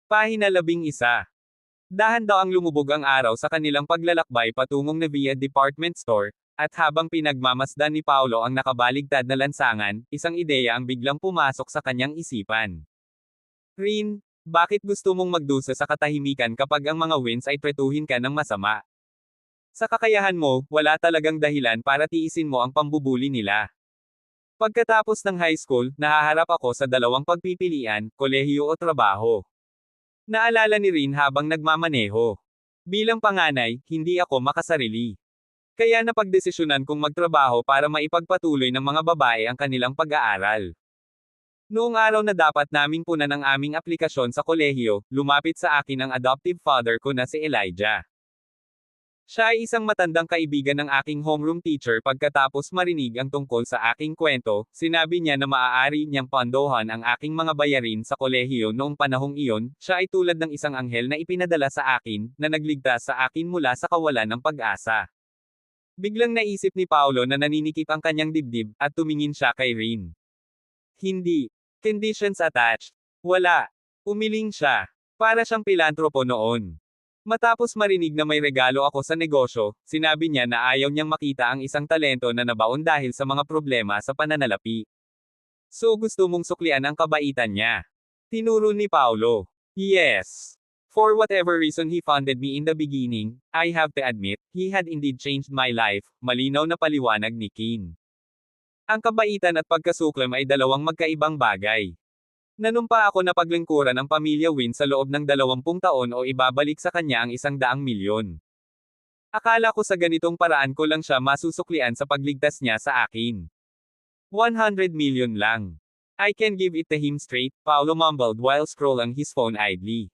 Pahina 11. Dahan daw ang lumubog ang araw sa kanilang paglalakbay patungong Navia Department Store, at habang pinagmamasdan ni Paolo ang nakabaligtad na lansangan, isang ideya ang biglang pumasok sa kanyang isipan. Rin, bakit gusto mong magdusa sa katahimikan kapag ang mga wins ay tretuhin ka ng masama? Sa kakayahan mo, wala talagang dahilan para tiisin mo ang pambubuli nila. Pagkatapos ng high school, nahaharap ako sa dalawang pagpipilian, kolehiyo o trabaho. Naalala ni Rin habang nagmamaneho. Bilang panganay, hindi ako makasarili. Kaya napagdesisyonan kong magtrabaho para maipagpatuloy ng mga babae ang kanilang pag-aaral. Noong araw na dapat naming punan ang aming aplikasyon sa kolehiyo, lumapit sa akin ang adoptive father ko na si Elijah. Siya ay isang matandang kaibigan ng aking homeroom teacher. Pagkatapos marinig ang tungkol sa aking kwento, sinabi niya na maaari niyang pondohan ang aking mga bayarin sa kolehiyo noong panahong iyon. Siya ay tulad ng isang anghel na ipinadala sa akin, na nagligtas sa akin mula sa kawalan ng pag-asa. Biglang naisip ni Paolo na naninikip ang kanyang dibdib, at tumingin siya kay Rin. Hindi. Conditions attached. Wala. Umiling siya. Para siyang pilantropo noon. Matapos marinig na may regalo ako sa negosyo, sinabi niya na ayaw niyang makita ang isang talento na nabaon dahil sa mga problema sa pananalapi. So gusto mong suklian ang kabaitan niya. Tinuro ni Paolo. Yes. For whatever reason he funded me in the beginning, I have to admit, he had indeed changed my life, malinaw na paliwanag ni Kin. Ang kabaitan at pagkasuklam ay dalawang magkaibang bagay. Nanumpa ako na paglingkuran ang pamilya Win sa loob ng 20 taon o ibabalik sa kanya ang 100 milyon. Akala ko sa ganitong paraan ko lang siya masusuklian sa pagligtas niya sa akin. 100 million lang. I can give it to him straight, Paolo mumbled while scrolling his phone idly.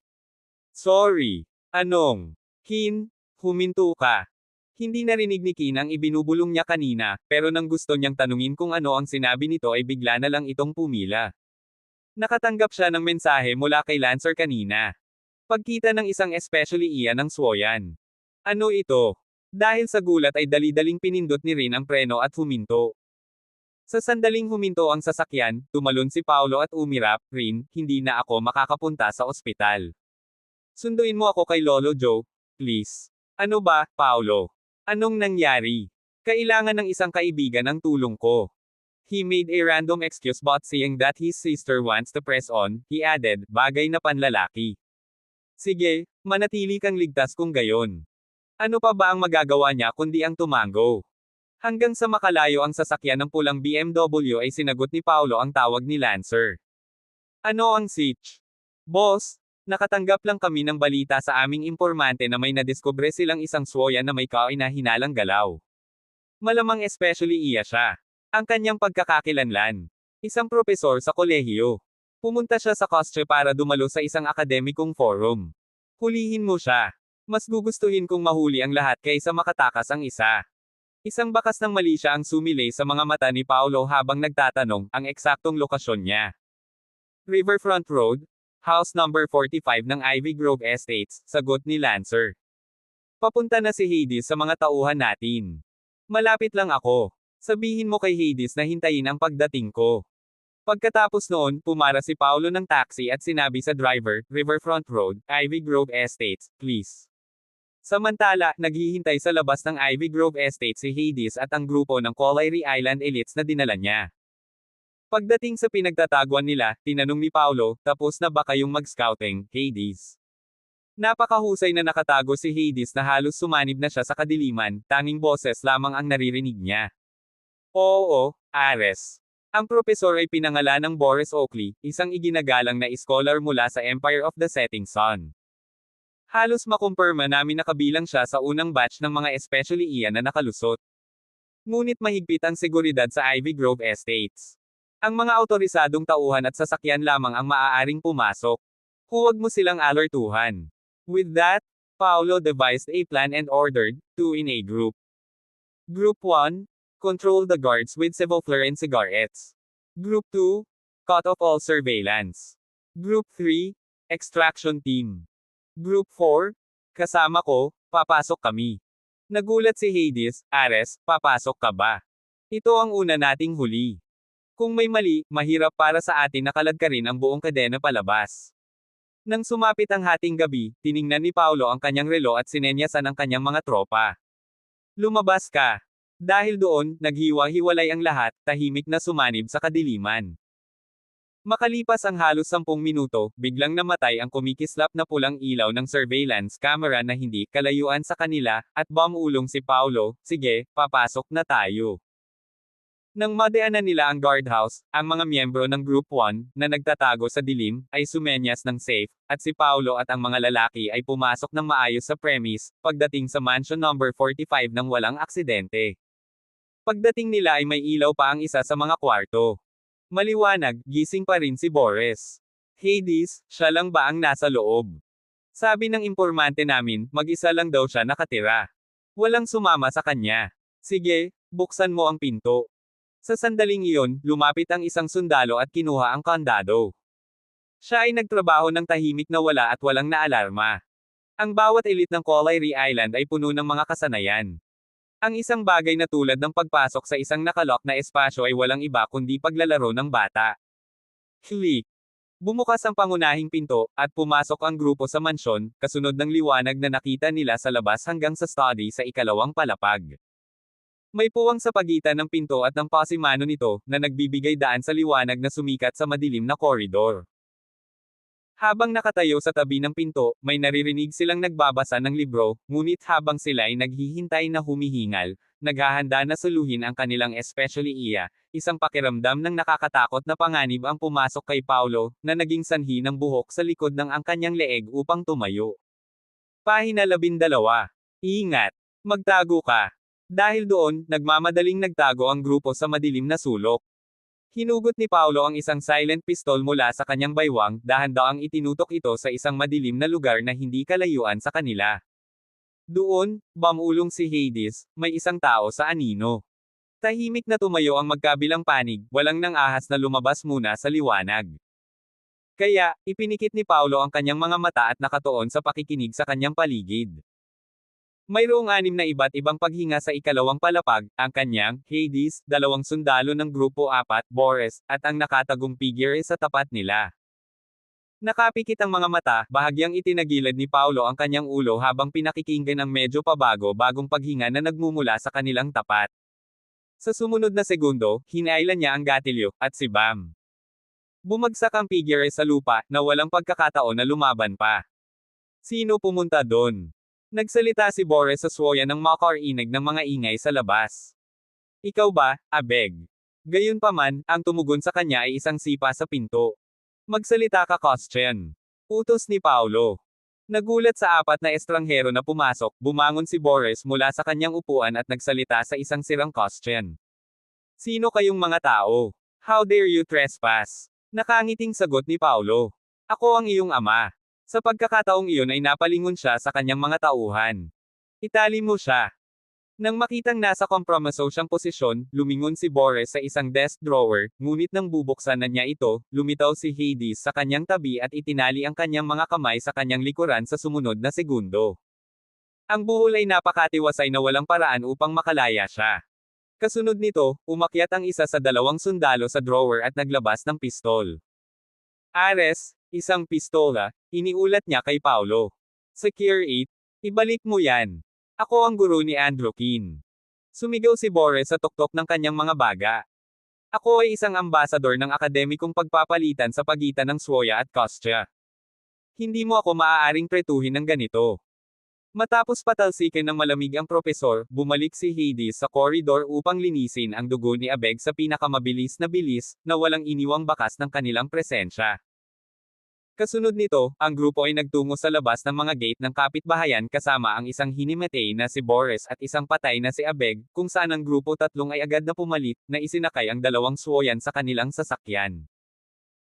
Sorry. Anong? Kin, huminto ka. Hindi narinig ni Kin ang ibinubulong niya kanina, pero nang gusto niyang tanungin kung ano ang sinabi nito ay bigla na lang itong pumila. Nakatanggap siya ng mensahe mula kay Lancer kanina. Pagkita ng isang especially iyan ng Swoyan. Ano ito? Dahil sa gulat ay dali-daling pinindot ni Rin ang preno at huminto. Sa sandaling huminto ang sasakyan, tumalon si Paolo at umirap. Rin, hindi na ako makakapunta sa ospital. Sunduin mo ako kay Lolo Joe, please. Ano ba, Paolo? Anong nangyari? Kailangan ng isang kaibigan ang tulong ko. He made a random excuse but saying that his sister wants to press on, he added, bagay na panlalaki. Sige, manatili kang ligtas kung gayon. Ano pa ba ang magagawa niya kundi ang tumango? Hanggang sa makalayo ang sasakyan ng pulang BMW ay sinagot ni Paolo ang tawag ni Lancer. Ano ang sitch? Boss, nakatanggap lang kami ng balita sa aming impormante na may nadiskubre silang isang Swoyan na may kahinahinalang galaw. Malamang especially iya siya. Ang kanyang pagkakakilanlan. Isang propesor sa kolehiyo. Pumunta siya sa Kostya para dumalo sa isang akademikong forum. Hulihin mo siya. Mas gugustuhin kong mahuli ang lahat kaysa makatakas ang isa. Isang bakas ng mali siya ang sumilay sa mga mata ni Paolo habang nagtatanong ang eksaktong lokasyon niya. Riverfront Road, house number 45 ng Ivy Grove Estates, sagot ni Lancer. Papunta na si Hades sa mga tauhan natin. Malapit lang ako. Sabihin mo kay Hades na hintayin ang pagdating ko. Pagkatapos noon, pumara si Paolo ng taxi at sinabi sa driver, Riverfront Road, Ivy Grove Estates, please. Samantala, naghihintay sa labas ng Ivy Grove Estates si Hades at ang grupo ng Collieri Island elites na dinala niya. Pagdating sa pinagtataguan nila, tinanong ni Paolo, tapos na ba kayong mag-scouting, Hades? Napakahusay na nakatago si Hades na halos sumanib na siya sa kadiliman, tanging boses lamang ang naririnig niya. Oo, Ares. Ang propesor ay pinangalan ng Boris Oakley, isang iginagalang na scholar mula sa Empire of the Setting Sun. Halos makumpirma namin na kabilang siya sa unang batch ng mga especially iyan na nakalusot. Ngunit mahigpit ang seguridad sa Ivy Grove Estates. Ang mga autorisadong tauhan at sasakyan lamang ang maaaring pumasok. Huwag mo silang alertuhan. With that, Paolo devised a plan and ordered, 2 in a group. Group 1, control the guards with sevoflare and cigarettes. Group 2, cut off all surveillance. Group 3, extraction team. Group 4, kasama ko, papasok kami. Nagulat si Hades, Ares, papasok ka ba? Ito ang una nating huli. Kung may mali, mahirap para sa atin na kaladkarin ang buong kadena palabas. Nang sumapit ang hating gabi, tiningnan ni Paolo ang kanyang relo at sinenyasan ang kanyang mga tropa. Lumabas ka. Dahil doon, naghiwa-hiwalay ang lahat, tahimik na sumanib sa kadiliman. Makalipas ang halos 10 minuto, biglang namatay ang kumikislap na pulang ilaw ng surveillance camera na hindi kalayuan sa kanila, at bumulong si Paulo, sige, papasok na tayo. Nang madaanan nila ang guardhouse, ang mga miyembro ng Group 1, na nagtatago sa dilim, ay sumenyas ng safe, at si Paulo at ang mga lalaki ay pumasok ng maayos sa premise, pagdating sa mansion number 45 nang walang aksidente. Pagdating nila ay may ilaw pa ang isa sa mga kwarto. Maliwanag, gising pa rin si Boris. Hades, siya lang ba ang nasa loob? Sabi ng impormante namin, mag-isa lang daw siya nakatira. Walang sumama sa kanya. Sige, buksan mo ang pinto. Sa sandaling iyon, lumapit ang isang sundalo at kinuha ang kandado. Siya ay nagtrabaho ng tahimik na wala at walang naalarma. Ang bawat elite ng Colliry Island ay puno ng mga kasanayan. Ang isang bagay na tulad ng pagpasok sa isang nakalock na espasyo ay walang iba kundi paglalaro ng bata. Click. Bumukas ang pangunahing pinto, at pumasok ang grupo sa mansyon, kasunod ng liwanag na nakita nila sa labas hanggang sa study sa ikalawang palapag. May puwang sa pagitan ng pinto at ng pasimano nito, na nagbibigay daan sa liwanag na sumikat sa madilim na koridor. Habang nakatayo sa tabi ng pinto, may naririnig silang nagbabasa ng libro, ngunit habang sila ay naghihintay na humihingal, naghahanda na suluhin ang kanilang especially iya, isang pakiramdam ng nakakatakot na panganib ang pumasok kay Paulo, na naging sanhi ng buhok sa likod ng ang kanyang leeg upang tumayo. Pahina 12. Ingat! Magtago ka! Dahil doon, nagmamadaling nagtago ang grupo sa madilim na sulok. Hinugot ni Paulo ang isang silent pistol mula sa kanyang baywang, dahan-daang itinutok ito sa isang madilim na lugar na hindi kalayuan sa kanila. Doon, bumulong si Hades, may isang tao sa anino. Tahimik na tumayo ang magkabilang panig, walang nang ahas na lumabas muna sa liwanag. Kaya, ipinikit ni Paulo ang kanyang mga mata at nakatuon sa pakikinig sa kanyang paligid. Mayroong 6 na iba't ibang paghinga sa ikalawang palapag, ang kanyang, Hades, 2 sundalo ng Grupo 4, Boris, at ang nakatagong figure sa tapat nila. Nakapikit ang mga mata, bahagyang itinagilid ni Paulo ang kanyang ulo habang pinakikinggan ang medyo bagong paghinga na nagmumula sa kanilang tapat. Sa sumunod na segundo, hinailan niya ang gatilyo, at si Bam. Bumagsak ang figure sa lupa, na walang pagkakataon na lumaban pa. Sino pumunta doon? Nagsalita si Boris sa swoya ng makarinig ng mga ingay sa labas. Ikaw ba, Abeg? Gayunpaman, ang tumugon sa kanya ay isang sipa sa pinto. Magsalita ka, Christian. Utos ni Paulo. Nagulat sa 4 na estranghero na pumasok, bumangon si Boris mula sa kanyang upuan at nagsalita sa isang sirang Christian. Sino kayong mga tao? How dare you trespass? Nakangiting sagot ni Paulo. Ako ang iyong ama. Sa pagkakataong iyon ay napalingon siya sa kanyang mga tauhan. Itali mo siya. Nang makitang nasa kompromiso siyang posisyon, lumingon si Boris sa isang desk drawer, ngunit nang bubuksan na niya ito, lumitaw si Hades sa kanyang tabi at itinali ang kanyang mga kamay sa kanyang likuran sa sumunod na segundo. Ang buhol ay napakatiwasay na walang paraan upang makalaya siya. Kasunod nito, umakyat ang isa sa 2 sundalo sa drawer at naglabas ng pistol. Ares, isang pistola, iniulat niya kay Paulo. Secure it, ibalik mo yan. Ako ang guro ni Androkin. Sumigaw si Boris sa tuktok ng kanyang mga baga. Ako ay isang ambasador ng akademikong pagpapalitan sa pagitan ng Swoya at Kostya. Hindi mo ako maaaring pretuhin ng ganito. Matapos patalsikin ng malamig ang propesor, bumalik si Hades sa koridor upang linisin ang dugo ni Abeg sa pinakamabilis na bilis, na walang iniwang bakas ng kanilang presensya. Kasunod nito, ang grupo ay nagtungo sa labas ng mga gate ng kapitbahayan kasama ang isang hinimatay na si Boris at isang patay na si Abeg, kung saan ang grupo 3 ay agad na pumalit, na isinakay ang 2 swoyan sa kanilang sasakyan.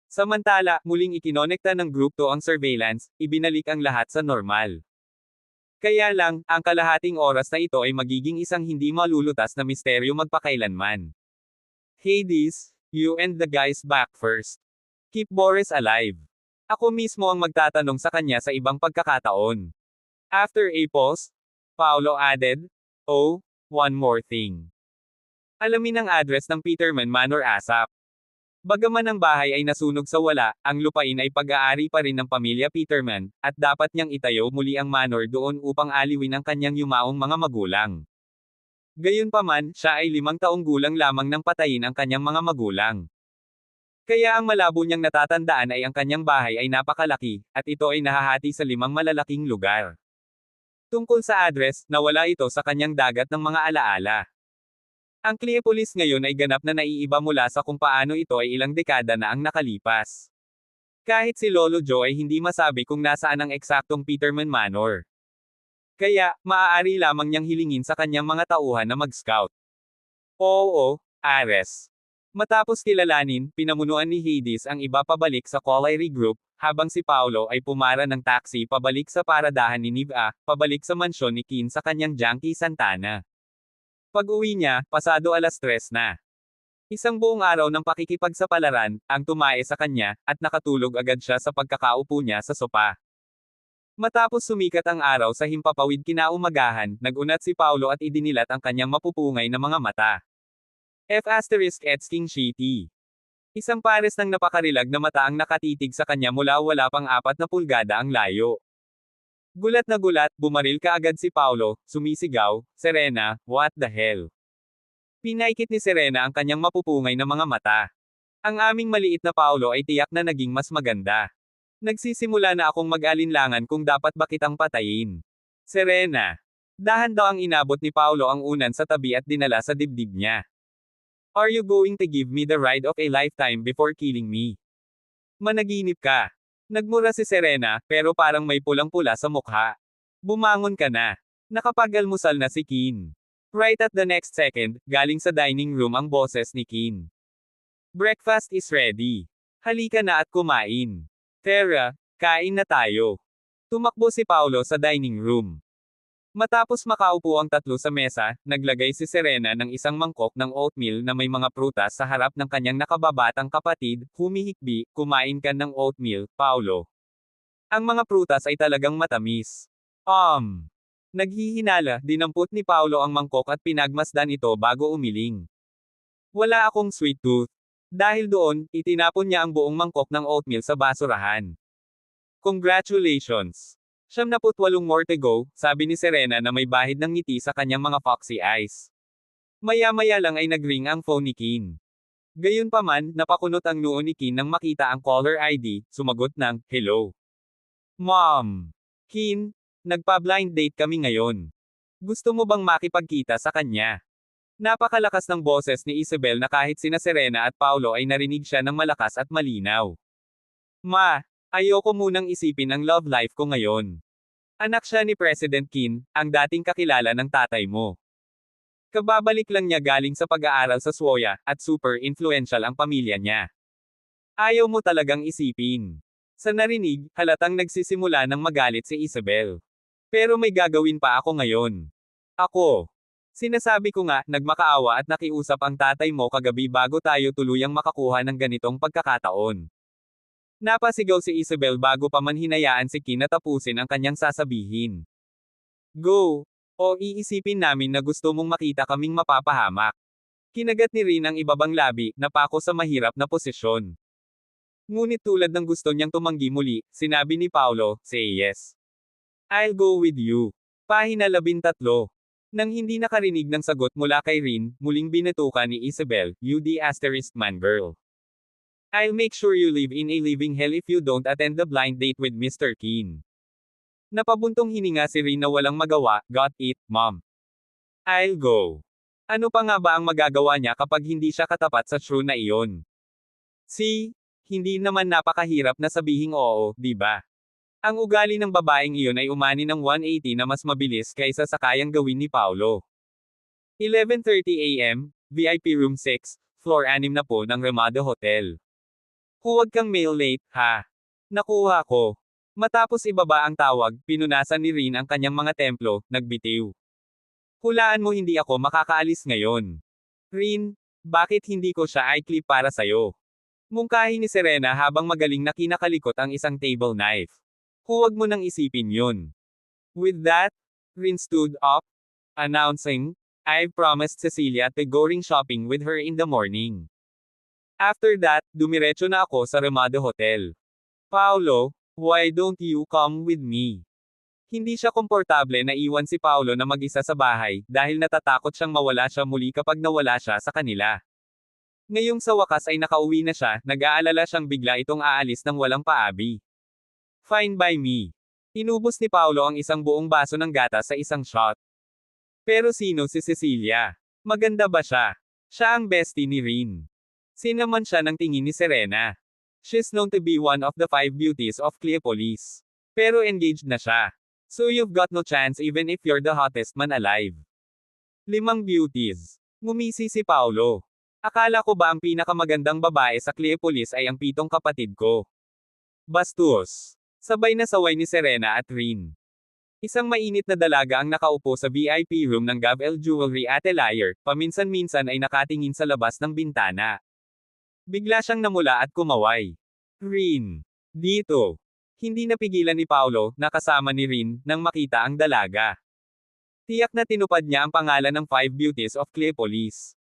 Samantala, muling ikinonekta ng Group 2 ang surveillance, ibinalik ang lahat sa normal. Kaya lang, ang kalahating oras na ito ay magiging isang hindi malulutas na misteryo magpakailanman. Hades, you and the guys back first. Keep Boris alive. Ako mismo ang magtatanong sa kanya sa ibang pagkakataon. After a pause, Paulo added, oh, one more thing. Alamin ang address ng Peterman Manor ASAP. Bagaman ang bahay ay nasunog sa wala, ang lupain ay pag-aari pa rin ng pamilya Peterman, at dapat niyang itayo muli ang manor doon upang aliwin ang kanyang yumaong mga magulang. Gayunpaman, siya ay 5 taong gulang lamang nang patayin ang kanyang mga magulang. Kaya ang malabo niyang natatandaan ay ang kanyang bahay ay napakalaki, at ito ay nahahati sa 5 malalaking lugar. Tungkol sa address, nawala ito sa kanyang dagat ng mga alaala. Ang Cleopolis ngayon ay ganap na naiiba mula sa kung paano ito ay ilang dekada na ang nakalipas. Kahit si Lolo Joe ay hindi masabi kung nasaan ang eksaktong Peterman Manor. Kaya, maaari lamang niyang hilingin sa kanyang mga tauhan na mag-scout. Oo, Ares. Matapos kilalanin, pinamunuan ni Hades ang iba pabalik sa Colliery Group, habang si Paolo ay pumara ng taxi pabalik sa paradahan ni Niva, pabalik sa mansyon ni Kin sa kanyang Junkie Santana. Pag-uwi niya, pasado 3:00 na. Isang buong araw ng pakikipagsapalaran, ang tumae sa kanya, at nakatulog agad siya sa pagkakaupo niya sa sopa. Matapos sumikat ang araw sa himpapawid kinaumagahan, nagunat si Paulo at idinilat ang kanyang mapupungay na mga mata. F***King Shitty. Isang pares ng napakarilag na mata ang nakatitig sa kanya mula wala pang 4 pulgada ang layo. Gulat na gulat, bumaril kaagad si Paulo, sumisigaw, "Serena, what the hell?" Pinaikit ni Serena ang kanyang mapupungay na mga mata. Ang aming maliit na Paulo ay tiyak na naging mas maganda. Nagsisimula na akong mag-alinlangan kung dapat ba kitang patayin. Serena. Dahan daw ang inabot ni Paulo ang unan sa tabi at dinala sa dibdib niya. Are you going to give me the ride of a lifetime before killing me? Managinip ka. Nagmura si Serena, pero parang may pulang-pula sa mukha. Bumangon ka na. Nakapag-almusal na si Kin. Right at the next second, galing sa dining room ang boses ni Kin. Breakfast is ready. Halika na at kumain. Tara, kain na tayo. Tumakbo si Paulo sa dining room. Matapos makaupo ang tatlo sa mesa, naglagay si Serena ng isang mangkok ng oatmeal na may mga prutas sa harap ng kanyang nakababatang kapatid, humihikbi, "Kumain ka ng oatmeal, Paulo. Ang mga prutas ay talagang matamis." Naghihinala, dinampot ni Paulo ang mangkok at pinagmasdan ito bago umiling. Wala akong sweet tooth. Dahil doon, itinapon niya ang buong mangkok ng oatmeal sa basurahan. Congratulations! 78 more to go, sabi ni Serena na may bahid ng ngiti sa kanyang mga foxy eyes. Maya-maya lang ay nag-ring ang phone ni Kin. Gayunpaman, napakunot ang noo ni Kin nang makita ang caller ID, sumagot ng, "Hello. Mom. Kin, nagpa-blind date kami ngayon. Gusto mo bang makipagkita sa kanya?" Napakalakas ng boses ni Isabel na kahit sina Serena at Paulo ay narinig siya ng malakas at malinaw. "Ma, ayoko munang isipin ang love life ko ngayon. Anak siya ni President Kin, ang dating kakilala ng tatay mo. Kababalik lang niya galing sa pag-aaral sa SWOYA, at super influential ang pamilya niya. Ayaw mo talagang isipin." Sa narinig, halatang nagsisimula ng magalit si Isabel. "Pero may gagawin pa ako ngayon. Ako. Sinasabi ko nga, nagmakaawa at nakiusap ang tatay mo kagabi bago tayo tuluyang makakuha ng ganitong pagkakataon." Napasigaw si Isabel bago pa man hinayaan si Kin na tapusin ang kanyang sasabihin. "Go! O iisipin namin na gusto mong makita kaming mapapahamak." Kinagat ni Rin ang ibabang labi, napako sa mahirap na posisyon. Ngunit tulad ng gusto niyang tumanggi muli, sinabi ni Paulo, "Say yes. I'll go with you." Pahina 13. Nang hindi nakarinig ng sagot mula kay Rin, muling binatukan ni Isabel, "You the *man girl. I'll make sure you live in a living hell if you don't attend the blind date with Mr. Kin." Napabuntong hininga si Rin na walang magawa, "Got it, Mom. I'll go." Ano pa nga ba ang magagawa niya kapag hindi siya katapat sa true na iyon? Hindi naman napakahirap na sabihing oo, di ba? Ang ugali ng babaeng iyon ay umani ng 180 na mas mabilis kaysa sa kayang gawin ni Paulo. 11:30 AM, VIP Room 6, Floor 6 na po ng Ramada Hotel. "Huwag kang mail late, ha? Nakuha ko." Matapos ibaba ang tawag, pinunasan ni Rin ang kanyang mga templo, nagbitiw. "Hulaan mo hindi ako makakaalis ngayon. Rin, bakit hindi ko siya i-clip para sayo?" Mungkahi ni Serena habang magaling na kinakalikot ang isang table knife. "Huwag mo nang isipin yun." With that, Rin stood up, announcing, "I've promised Cecilia to go ring shopping with her in the morning. After that, dumiretso na ako sa Ramada Hotel. Paolo, why don't you come with me? Hindi siya komportable na iwan si Paolo na mag-isa sa bahay, dahil natatakot siyang mawala siya muli kapag nawala siya sa kanila. Ngayong sa wakas ay nakauwi na siya, nag-aalala siyang bigla itong aalis ng walang paabi. Fine by me. Inubos ni Paolo ang isang buong baso ng gatas sa isang shot. Pero sino si Cecilia? Maganda ba siya? Siya ang bestie ni Rin. Sinaman siya ng tingin ni Serena. She's known to be one of the 5 beauties of Cleopolis. Pero engaged na siya. So you've got no chance even if you're the hottest man alive. 5 beauties. Ngumisi si Paolo. Akala ko ba ang pinakamagandang babae sa Cleopolis ay ang 7 kapatid ko? Bastos. Sabay na saway ni Serena at Rin. Isang mainit na dalaga ang nakaupo sa VIP room ng GovL Jewelry Atelier, paminsan-minsan ay nakatingin sa labas ng bintana. Bigla siyang namula at kumaway. Rin. Dito. Hindi napigilan ni Paolo, na kasama ni Rin, nang makita ang dalaga. Tiyak na tinupad niya ang pangalan ng 5 beauties of Cleopolis.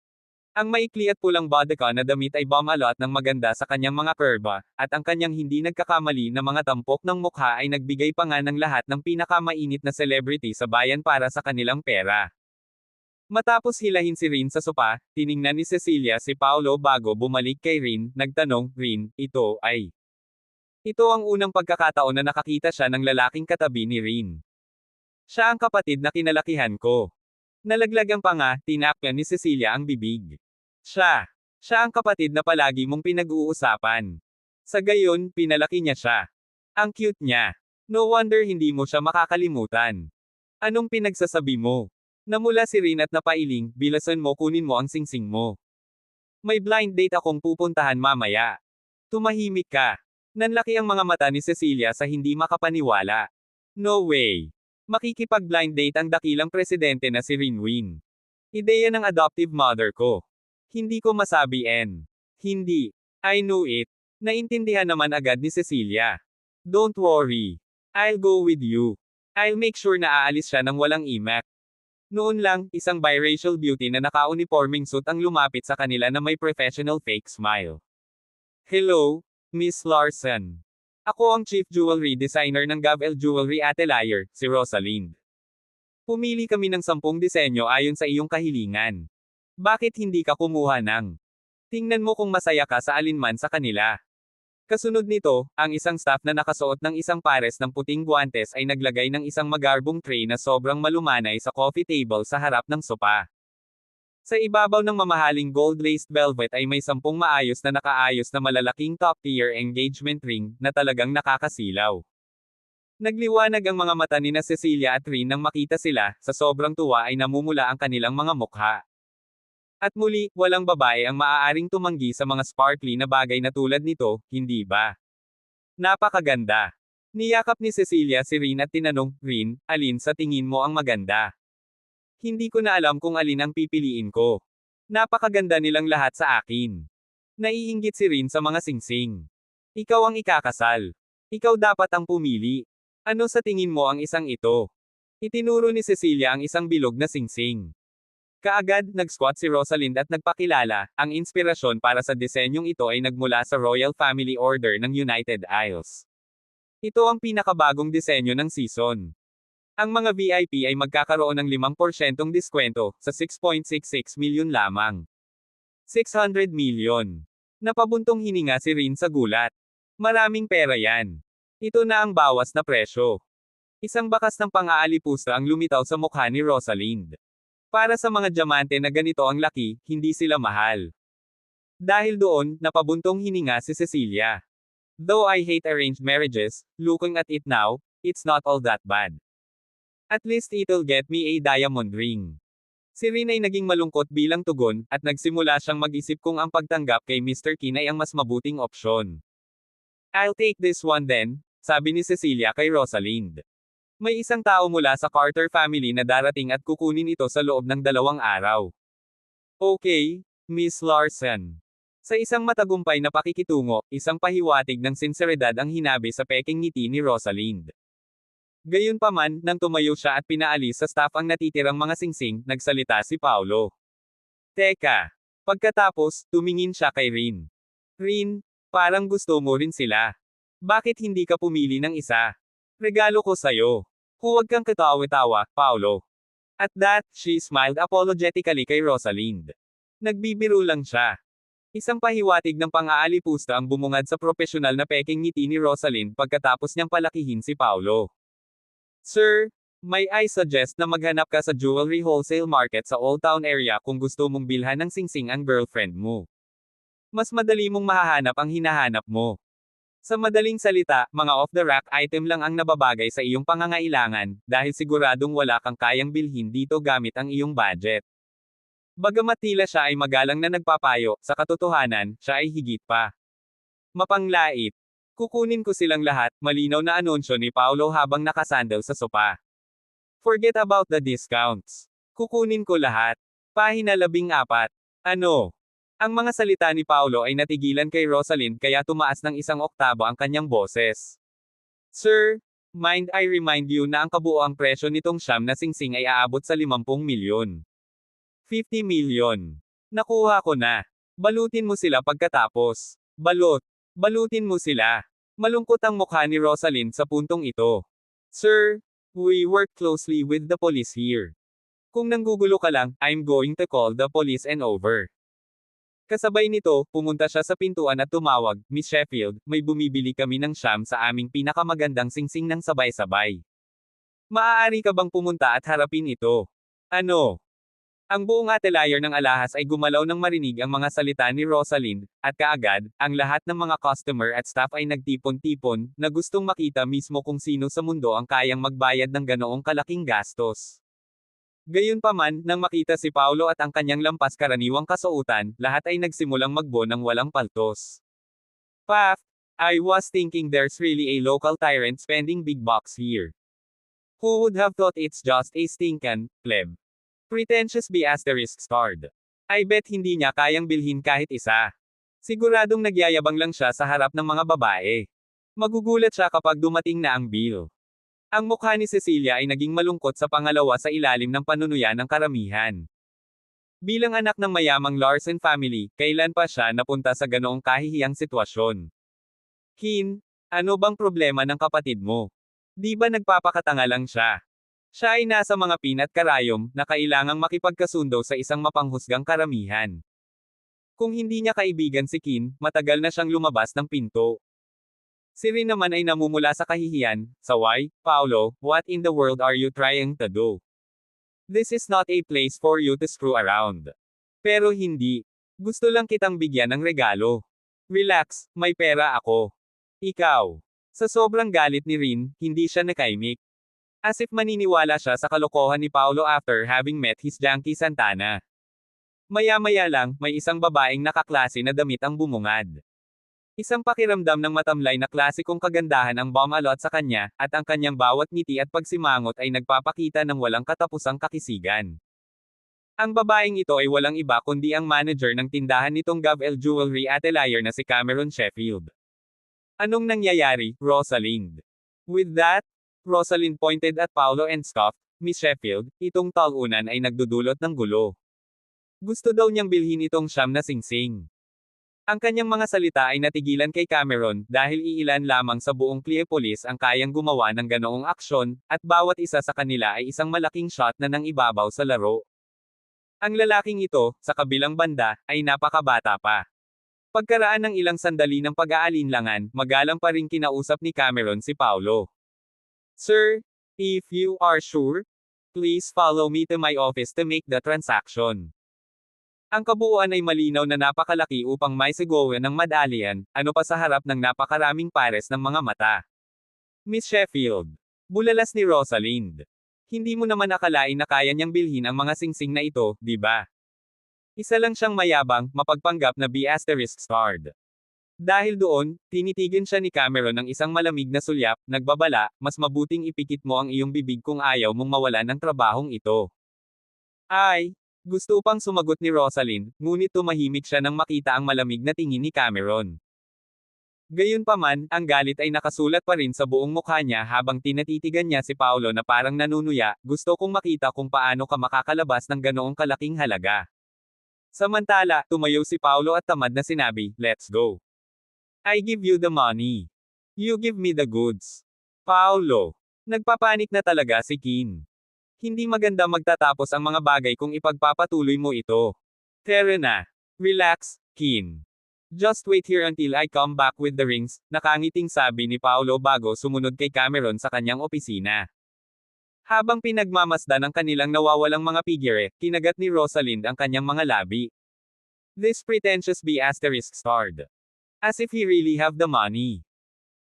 Ang maikli at pulang bodycon na damit ay bumalot ng maganda sa kanyang mga kurba, at ang kanyang hindi nagkakamali na mga tampok ng mukha ay nagbigay pa nga ng lahat ng pinakamainit na celebrity sa bayan para sa kanilang pera. Matapos hilahin si Rin sa sopa, tiningnan ni Cecilia si Paolo bago bumalik kay Rin, nagtanong, Rin, ito ay. Ito ang unang pagkakataon na nakakita siya ng lalaking katabi ni Rin. Siya ang kapatid na kinalakihan ko. Nalaglagan pa nga, tinakpan ni Cecilia ang bibig. Siya ang kapatid na palagi mong pinag-uusapan. Sa gayon, pinalaki niya siya. Ang cute niya. No wonder hindi mo siya makakalimutan. Anong pinagsasabi mo? Namula si Rin at napailing, bilasan mo kunin mo ang singsing mo. May blind date akong pupuntahan mamaya. Tumahimik ka. Nanlaki ang mga mata ni Cecilia sa hindi makapaniwala. No way. Makikipag-blind date ang dakilang presidente na si Rinwin. Ideya ng adoptive mother ko. Hindi ko masabi Hindi. I knew it. Naintindihan naman agad ni Cecilia. Don't worry. I'll go with you. I'll make sure na aalis siya ng walang imak. Noon lang, isang biracial beauty na naka-uniforming suit ang lumapit sa kanila na may professional fake smile. Hello, Miss Larson. Ako ang Chief Jewelry Designer ng GovL Jewelry Atelier, si Rosalind. Pumili kami ng 10 disenyo ayon sa iyong kahilingan. Bakit hindi ka kumuha ng? Tingnan mo kung masaya ka sa alinman sa kanila. Kasunod nito, ang isang staff na nakasuot ng isang pares ng puting guwantes ay naglagay ng isang magarbong tray na sobrang malumanay sa coffee table sa harap ng sopa. Sa ibabaw ng mamahaling gold-laced velvet ay may 10 maayos na nakaayos na malalaking top-tier engagement ring, na talagang nakakasilaw. Nagliwanag ang mga mata ni na Cecilia at Rin nang makita sila, sa sobrang tuwa ay namumula ang kanilang mga mukha. At muli, walang babae ang maaaring tumanggi sa mga sparkly na bagay na tulad nito, hindi ba? Napakaganda. Niyakap ni Cecilia si Rin at tinanong, Rin, alin sa tingin mo ang maganda? Hindi ko na alam kung alin ang pipiliin ko. Napakaganda nilang lahat sa akin. Naiinggit si Rin sa mga singsing. Ikaw ang ikakasal. Ikaw dapat ang pumili. Ano sa tingin mo ang isang ito? Itinuro ni Cecilia ang isang bilog na singsing. Kaagad, nag-squat si Rosalind at nagpakilala, ang inspirasyon para sa disenyong ito ay nagmula sa Royal Family Order ng United Isles. Ito ang pinakabagong disenyo ng season. Ang mga VIP ay magkakaroon ng 5% diskwento, sa 6.66 milyon lamang. 600 million. Napabuntong hininga si Rin sa gulat. Maraming pera yan. Ito na ang bawas na presyo. Isang bakas ng pang-aalipusta ang lumitaw sa mukha ni Rosalind. Para sa mga diamante na ganito ang laki, hindi sila mahal. Dahil doon, napabuntong hininga si Cecilia. Though I hate arranged marriages, looking at it now, it's not all that bad. At least it'll get me a diamond ring. Si Rin ay naging malungkot bilang tugon, at nagsimula siyang mag-isip kung ang pagtanggap kay Mr. Kin ay ang mas mabuting opsyon. I'll take this one then, sabi ni Cecilia kay Rosalind. May isang tao mula sa Carter family na darating at kukunin ito sa loob ng 2 araw. Okay, Miss Larson. Sa isang matagumpay na pakikitungo, isang pahiwatig ng sinseridad ang hinabi sa peking ngiti ni Rosalind. Gayunpaman, nang tumayo siya at pinaalis sa staff ang natitirang mga singsing, nagsalita si Paolo. Teka. Pagkatapos, tumingin siya kay Rin. Rin, parang gusto mo rin sila. Bakit hindi ka pumili ng isa? Regalo ko sa'yo. Huwag kang katawa-tawa, Paolo. At that, she smiled apologetically kay Rosalind. Nagbibiro lang siya. Isang pahiwatig ng pang-aalipusta ang bumungad sa propesyonal na peking ngiti ni Rosalind pagkatapos niyang palakihin si Paolo. Sir, may I suggest na maghanap ka sa jewelry wholesale market sa Old Town area kung gusto mong bilhan ng singsing ang girlfriend mo. Mas madali mong mahahanap ang hinahanap mo. Sa madaling salita, mga off-the-rack item lang ang nababagay sa iyong pangangailangan, dahil siguradong wala kang kayang bilhin dito gamit ang iyong budget. Bagamat tila siya ay magalang na nagpapayo, sa katotohanan, siya ay higit pa. Mapanglait. Kukunin ko silang lahat, malinaw na anunsyo ni Paolo habang nakasandal sa sopa. Forget about the discounts. Kukunin ko lahat. Pahina 14. Ano? Ang mga salita ni Paolo ay natigilan kay Rosalind kaya tumaas ng isang oktabo ang kanyang boses. Sir, mind I remind you na ang kabuoang presyo nitong siyam na singsing ay aabot sa 50 milyon. 50 milyon. Nakuha ko na. Balutin mo sila pagkatapos. Balot. Balutin mo sila. Malungkot ang mukha ni Rosalind sa puntong ito. Sir, we work closely with the police here. Kung nanggugulo ka lang, I'm going to call the police and over. Kasabay nito, pumunta siya sa pintuan at tumawag, Miss Sheffield, may bumibili kami ng siyam sa aming pinakamagandang singsing ng sabay-sabay. Maaari ka bang pumunta at harapin ito? Ano? Ang buong atelier ng alahas ay gumalaw nang marinig ang mga salita ni Rosalind, at kaagad, ang lahat ng mga customer at staff ay nagtipon-tipon, na gustong makita mismo kung sino sa mundo ang kayang magbayad ng ganoong kalaking gastos. Gayunpaman, nang makita si Paolo at ang kanyang lampas karaniwang kasuotan, lahat ay nagsimulang magbo ng walang paltos. Paf! I was thinking there's really a local tyrant spending big bucks here. Who would have thought it's just a stinkin', pleb? Pretentious B****. I bet hindi niya kayang bilhin kahit isa. Siguradong nagyayabang lang siya sa harap ng mga babae. Magugulat siya kapag dumating na ang bill. Ang mukha ni Cecilia ay naging malungkot sa pangalawa sa ilalim ng panunuyan ng karamihan. Bilang anak ng mayamang Larsen family, kailan pa siya napunta sa ganoong kahihiyang sitwasyon? Kin, ano bang problema ng kapatid mo? Di ba nagpapakatanga lang siya? Siya ay nasa mga pinat karayom, na kailangang makipagkasundo sa isang mapanghusgang karamihan. Kung hindi niya kaibigan si Kin, matagal na siyang lumabas ng pinto. Si Rin naman ay namumula sa kahihiyan, sa why, Paolo, what in the world are you trying to do? This is not a place for you to screw around. Pero hindi. Gusto lang kitang bigyan ng regalo. Relax, may pera ako. Ikaw. Sa sobrang galit ni Rin, hindi siya nakaimik. As if maniniwala siya sa kalokohan ni Paolo after having met his junkie Santana. Maya-maya lang, may isang babaeng nakaklase na damit ang bumungad. Isang pakiramdam ng matamlay na klasikong kagandahan ang bumalot sa kanya, at ang kanyang bawat ngiti at pagsimangot ay nagpapakita ng walang katapusang kakisigan. Ang babaeng ito ay walang iba kundi ang manager ng tindahan nitong Gov.L Jewelry Atelier na si Cameron Sheffield. Anong nangyayari, Rosalind? With that, Rosalind pointed at Paolo and scoffed, Miss Sheffield, itong talunan ay nagdudulot ng gulo. Gusto daw niyang bilhin itong siyam na singsing. Ang kanyang mga salita ay natigilan kay Cameron, dahil iilan lamang sa buong Cleopolis ang kayang gumawa ng ganoong aksyon, at bawat isa sa kanila ay isang malaking shot na nang ibabaw sa laro. Ang lalaking ito, sa kabilang banda, ay napakabata pa. Pagkaraan ng ilang sandali ng pag-aalinlangan, magalang pa ring kinausap ni Cameron si Paolo. Sir, if you are sure, please follow me to my office to make the transaction. Ang kabuuan ay malinaw na napakalaki upang may sigawan ng madalian, ano pa sa harap ng napakaraming pares ng mga mata. Miss Sheffield. Bulalas ni Rosalind. Hindi mo naman akalain na kaya niyang bilhin ang mga singsing na ito, di ba? Isa lang siyang mayabang, mapagpanggap na B****. Dahil doon, tinitigan siya ni Cameron ng isang malamig na sulyap, nagbabala, mas mabuting ipikit mo ang iyong bibig kung ayaw mong mawalan ng trabahong ito. Ay! Gusto pang sumagot ni Rosalind, ngunit tumahimik siya nang makita ang malamig na tingin ni Cameron. Gayunpaman, ang galit ay nakasulat pa rin sa buong mukha niya habang tinatitigan niya si Paolo na parang nanunuya, gusto kong makita kung paano ka makakalabas ng ganoong kalaking halaga. Samantala, tumayo si Paolo at tamad na sinabi, let's go. I give you the money. You give me the goods. Paolo. Nagpapanik na talaga si Kin. Hindi maganda magtatapos ang mga bagay kung ipagpapatuloy mo ito. Tara na. Relax, Kin. Just wait here until I come back with the rings, nakangiting sabi ni Paolo bago sumunod kay Cameron sa kanyang opisina. Habang pinagmamasdan ang kanilang nawawalang mga figure, kinagat ni Rosalind ang kanyang mga labi. This pretentious be asterisk starred. As if he really have the money.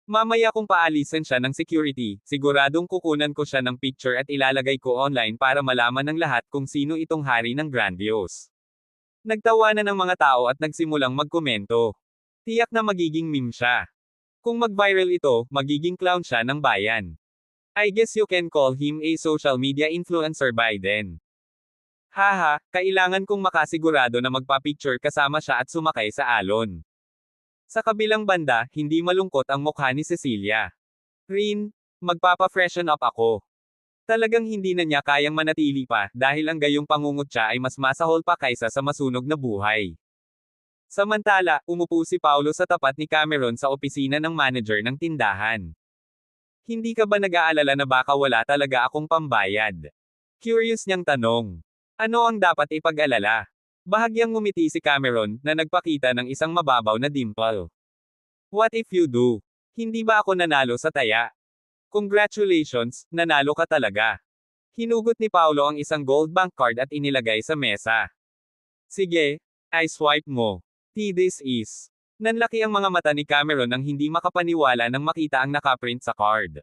Mamaya kung paalisan siya ng security, siguradong kukunan ko siya ng picture at ilalagay ko online para malaman ng lahat kung sino itong hari ng Grandiose. Nagtawanan ng mga tao at nagsimulang magkomento. Tiyak na magiging meme siya. Kung mag-viral ito, magiging clown siya ng bayan. I guess you can call him a social media influencer by then. Haha, kailangan kong makasigurado na magpa-picture kasama siya at sumakay sa alon. Sa kabilang banda, hindi malungkot ang mukha ni Cecilia. Rin, magpapa-freshen up ako. Talagang hindi na niya kayang manatili pa, dahil ang gayong pangungutya ay mas masahol pa kaysa sa masunog na buhay. Samantala, umupo si Paolo sa tapat ni Cameron sa opisina ng manager ng tindahan. Hindi ka ba nag-aalala na baka wala talaga akong pambayad? Curious niyang tanong. Ano ang dapat ipag-alala? Bahagyang ngumiti si Cameron, na nagpakita ng isang mababaw na dimple. What if you do? Hindi ba ako nanalo sa taya? Congratulations, nanalo ka talaga. Hinugot ni Paolo ang isang gold bank card at inilagay sa mesa. Sige, I swipe mo. This is. Nanlaki ang mga mata ni Cameron nang hindi makapaniwala nang makita ang nakaprint sa card.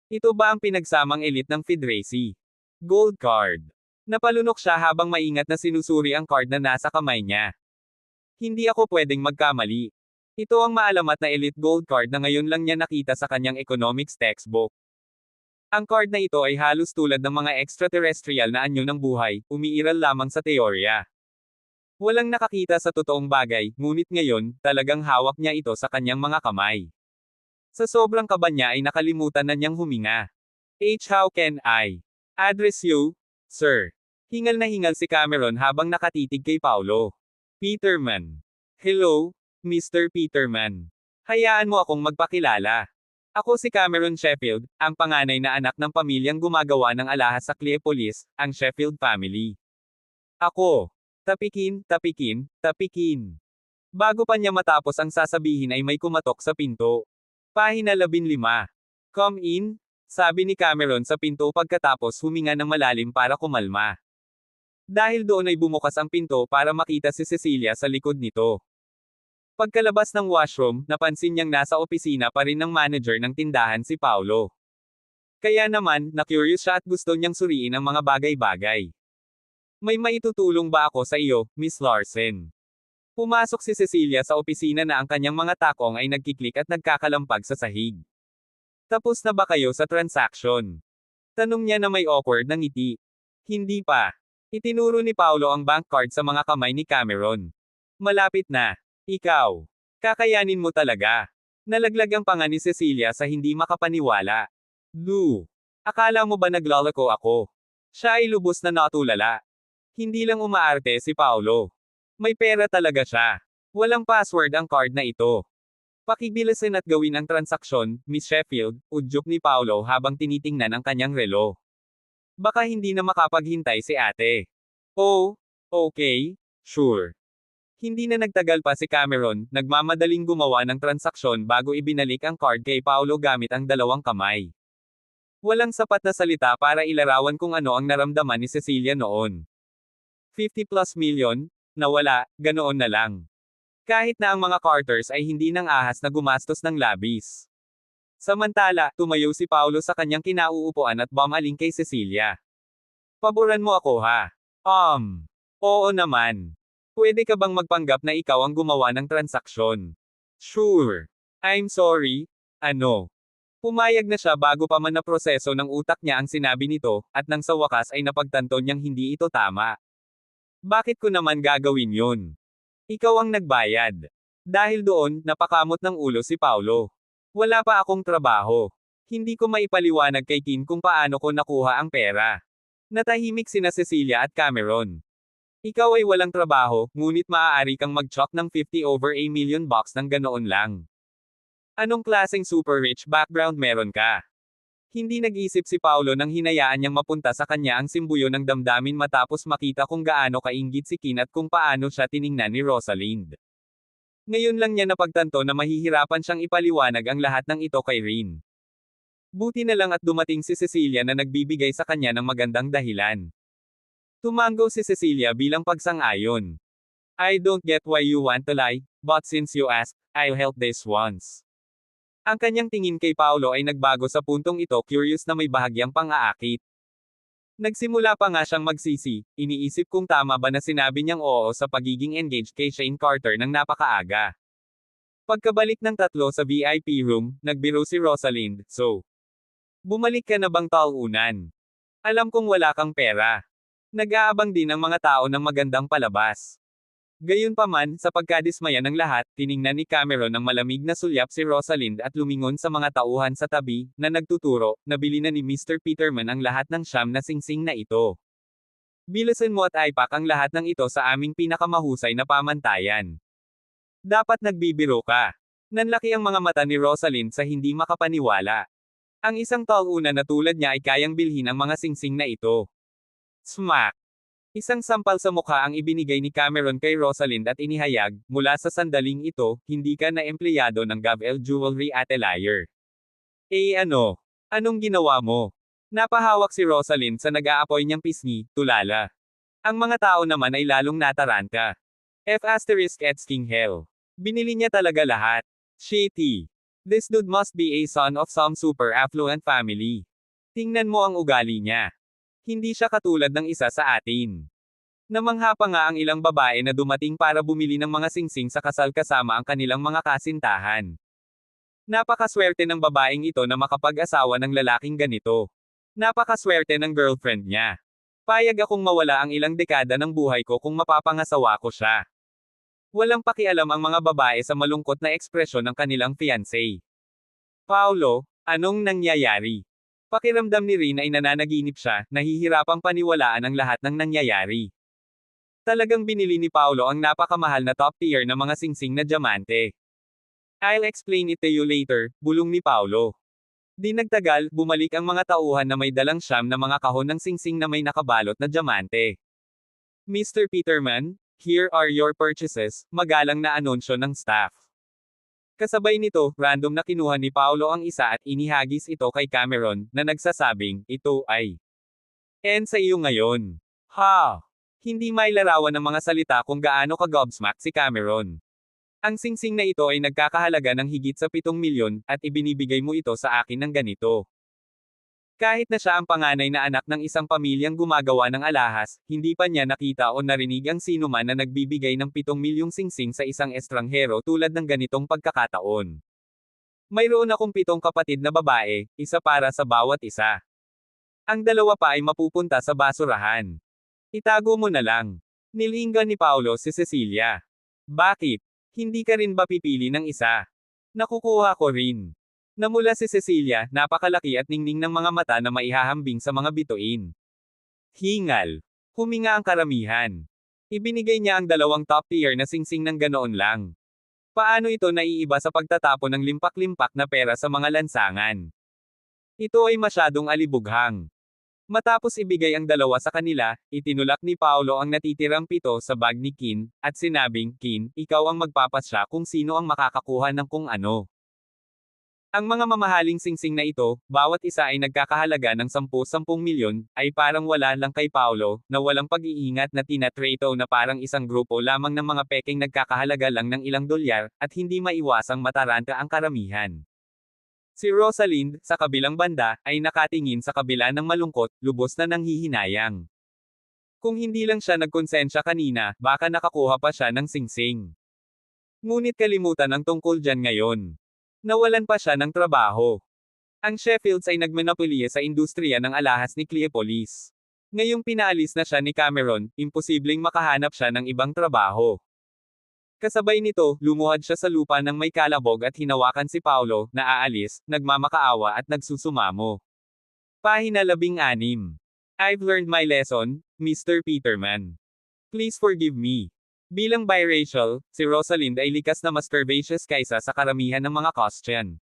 Ito ba ang pinagsamang elite ng Federacy? Gold card. Napalunok siya habang maingat na sinusuri ang card na nasa kamay niya. Hindi ako pwedeng magkamali. Ito ang maalamat na elite gold card na ngayon lang niya nakita sa kanyang economics textbook. Ang card na ito ay halos tulad ng mga extraterrestrial na anyo ng buhay, umiiral lamang sa teorya. Walang nakakita sa totoong bagay, ngunit ngayon, talagang hawak niya ito sa kanyang mga kamay. Sa sobrang kaba niya ay nakalimutan na niyang huminga. How can I address you, sir? Hingal na hingal si Cameron habang nakatitig kay Paolo. Peterman. Hello, Mr. Peterman. Hayaan mo akong magpakilala. Ako si Cameron Sheffield, ang panganay na anak ng pamilyang gumagawa ng alahas sa Cleopolis, ang Sheffield family. Ako. Tapikin, tapikin, tapikin. Bago pa niya matapos ang sasabihin ay may kumatok sa pinto. Pahina 15. Come in, sabi ni Cameron sa pinto pagkatapos huminga ng malalim para kumalma. Dahil doon ay bumukas ang pinto para makita si Cecilia sa likod nito. Pagkalabas ng washroom, napansin niyang nasa opisina pa rin ng manager ng tindahan si Paolo. Kaya naman, na-curious siya at gusto niyang suriin ang mga bagay-bagay. May maitutulong ba ako sa iyo, Miss Larsen? Pumasok si Cecilia sa opisina na ang kanyang mga takong ay nagkiklik at nagkakalampag sa sahig. Tapos na ba kayo sa transaction? Tanong niya na may awkward na ngiti. Hindi pa. Itinuro ni Paolo ang bank card sa mga kamay ni Cameron. Malapit na. Ikaw. Kakayanin mo talaga. Nalaglag ang panga ni Cecilia sa hindi makapaniwala. Akala mo ba naglalako ako? Siya ay lubos na natulala. Hindi lang umaarte si Paolo. May pera talaga siya. Walang password ang card na ito. Pakibilisin at gawin ang transaksyon, Miss Sheffield, udyok ni Paolo habang tinitingnan ang kanyang relo. Baka hindi na makapaghintay si ate. Oh, okay, sure. Hindi na nagtagal pa si Cameron, nagmamadaling gumawa ng transaksyon bago ibinalik ang card kay Paolo gamit ang dalawang kamay. Walang sapat na salita para ilarawan kung ano ang naramdaman ni Cecilia noon. 50+ million, nawala, ganoon na lang. Kahit na ang mga Carters ay hindi nang ahas na gumastos ng labis. Samantala, tumayo si Paolo sa kanyang kinauupuan at bumaling kay Cecilia. Paboran mo ako ha? Oo naman. Pwede ka bang magpanggap na ikaw ang gumawa ng transaksyon? Sure. I'm sorry. Ano? Pumayag na siya bago pa man naproseso ng utak niya ang sinabi nito, at nang sa wakas ay napagtanto niyang hindi ito tama. Bakit ko naman gagawin yun? Ikaw ang nagbayad. Dahil doon, napakamot ng ulo si Paolo. Wala pa akong trabaho. Hindi ko maipaliwanag kay Kin kung paano ko nakuha ang pera. Natahimik sina Cecilia at Cameron. Ikaw ay walang trabaho, ngunit maaari kang mag-chalk ng 50 over a million bucks ng ganoon lang. Anong klaseng super rich background meron ka? Hindi nag-isip si Paulo nang hinayaan niyang mapunta sa kanya ang simbuyo ng damdamin matapos makita kung gaano kainggit si Kin at kung paano siya tiningnan ni Rosalind. Ngayon lang niya napagtanto na mahihirapan siyang ipaliwanag ang lahat ng ito kay Rin. Buti na lang at dumating si Cecilia na nagbibigay sa kanya ng magandang dahilan. Tumango si Cecilia bilang pagsang-ayon. I don't get why you want to lie, but since you asked, I'll help this once. Ang kanyang tingin kay Paulo ay nagbago sa puntong ito, curious na may bahagyang pang-aakit. Nagsimula pa nga siyang magsisi, iniisip kung tama ba na sinabi niyang oo sa pagiging engaged kay Shane Carter nang napakaaga. Pagkabalik ng tatlo sa VIP room, nagbiro si Rosalind, so, bumalik ka na bang taunan? Alam kong wala kang pera. Nag-aabang din ang mga tao ng magandang palabas. Gayunpaman, sa pagkadismaya ng lahat, tiningnan ni Cameron ng malamig na sulyap si Rosalind at lumingon sa mga tauhan sa tabi, na nagtuturo, nabili na ni Mr. Peterman ang lahat ng siyam na singsing na ito. Bilasan mo at ipak ang lahat ng ito sa aming pinakamahusay na pamantayan. Dapat nagbibiro ka. Nanlaki ang mga mata ni Rosalind sa hindi makapaniwala. Ang isang tauuna na tulad niya ay kayang bilhin ang mga singsing na ito. Smack! Isang sampal sa mukha ang ibinigay ni Cameron kay Rosalind at inihayag, mula sa sandaling ito, hindi ka na empleyado ng GovL Jewelry Atelier. Ano? Anong ginawa mo? Napahawak si Rosalind sa nag-aapoy niyang pisngi, tulala. Ang mga tao naman ay lalong nataranta. King hell. Binili niya talaga lahat. Shitty. This dude must be a son of some super affluent family. Tingnan mo ang ugali niya. Hindi siya katulad ng isa sa atin. Namangha pa nga ang ilang babae na dumating para bumili ng mga singsing sa kasal kasama ang kanilang mga kasintahan. Napakaswerte ng babaeng ito na makapag-asawa ng lalaking ganito. Napakaswerte ng girlfriend niya. Payag akong mawala ang ilang dekada ng buhay ko kung mapapangasawa ko siya. Walang pakialam ang mga babae sa malungkot na ekspresyon ng kanilang fiancé. Paulo, anong nangyayari? Pakiramdam ni Rin ay nananaginip siya, nahihirapang paniwalaan ang lahat ng nangyayari. Talagang binili ni Paulo ang napakamahal na top tier na mga singsing na diamante. I'll explain it to you later, bulong ni Paulo. Di nagtagal, bumalik ang mga tauhan na may dalang siyam na mga kahon ng singsing na may nakabalot na diamante. Mr. Peterman, here are your purchases, magalang na anunsyo ng staff. Kasabay nito, random na kinuha ni Paulo ang isa at inihagis ito kay Cameron, na nagsasabing, ito ay sa iyo ngayon. Ha! Hindi may larawan ng mga salita kung gaano ka-gobsmack si Cameron. Ang singsing na ito ay nagkakahalaga ng higit sa 7 milyon, at ibinibigay mo ito sa akin ng ganito. Kahit na siya ang panganay na anak ng isang pamilyang gumagawa ng alahas, hindi pa niya nakita o narinig ang sinuman na nagbibigay ng 7 milyong singsing sa isang estranghero tulad ng ganitong pagkakataon. Mayroon akong 7 kapatid na babae, isa para sa bawat isa. Ang dalawa pa ay mapupunta sa basurahan. Itago mo na lang. Nilinggan ni Paulo si Cecilia. Bakit? Hindi ka rin ba pipili ng isa? Nakukuha ko rin. Namula si Cecilia, napakalaki at ningning ng mga mata na maihahambing sa mga bituin. Hingal. Huminga ang karamihan. Ibinigay niya ang 2 top tier na singsing ng ganoon lang. Paano ito naiiba sa pagtatapon ng limpak-limpak na pera sa mga lansangan? Ito ay masyadong alibughang. Matapos ibigay ang 2 sa kanila, itinulak ni Paulo ang natitirang 7 sa bag ni Kin, at sinabing, Kin, ikaw ang magpapasya kung sino ang makakakuha ng kung ano. Ang mga mamahaling singsing na ito, bawat isa ay nagkakahalaga ng 10-10 milyon, ay parang wala lang kay Paulo, na walang pag-iingat na tinatrato na parang isang grupo lamang ng mga peking nagkakahalaga lang ng ilang dolyar, at hindi maiwasang mataranta ang karamihan. Si Rosalind, sa kabilang banda, ay nakatingin sa kabila ng malungkot, lubos na nanghihinayang. Kung hindi lang siya nagkonsensya kanina, baka nakakuha pa siya ng singsing. Ngunit kalimutan ang tungkol dyan ngayon. Nawalan pa siya ng trabaho. Ang Sheffields ay nagmonopolya sa industriya ng alahas ni Cleopolis. Ngayong pinaalis na siya ni Cameron, imposibleng makahanap siya ng ibang trabaho. Kasabay nito, lumuhad siya sa lupa ng may kalabog at hinawakan si Paulo, na aalis, nagmamakaawa at nagsusumamo. Pahina 16. I've learned my lesson, Mr. Peterman. Please forgive me. Bilang biracial, si Rosalind ay likas na mas curvaceous kaysa sa karamihan ng mga Caucasian.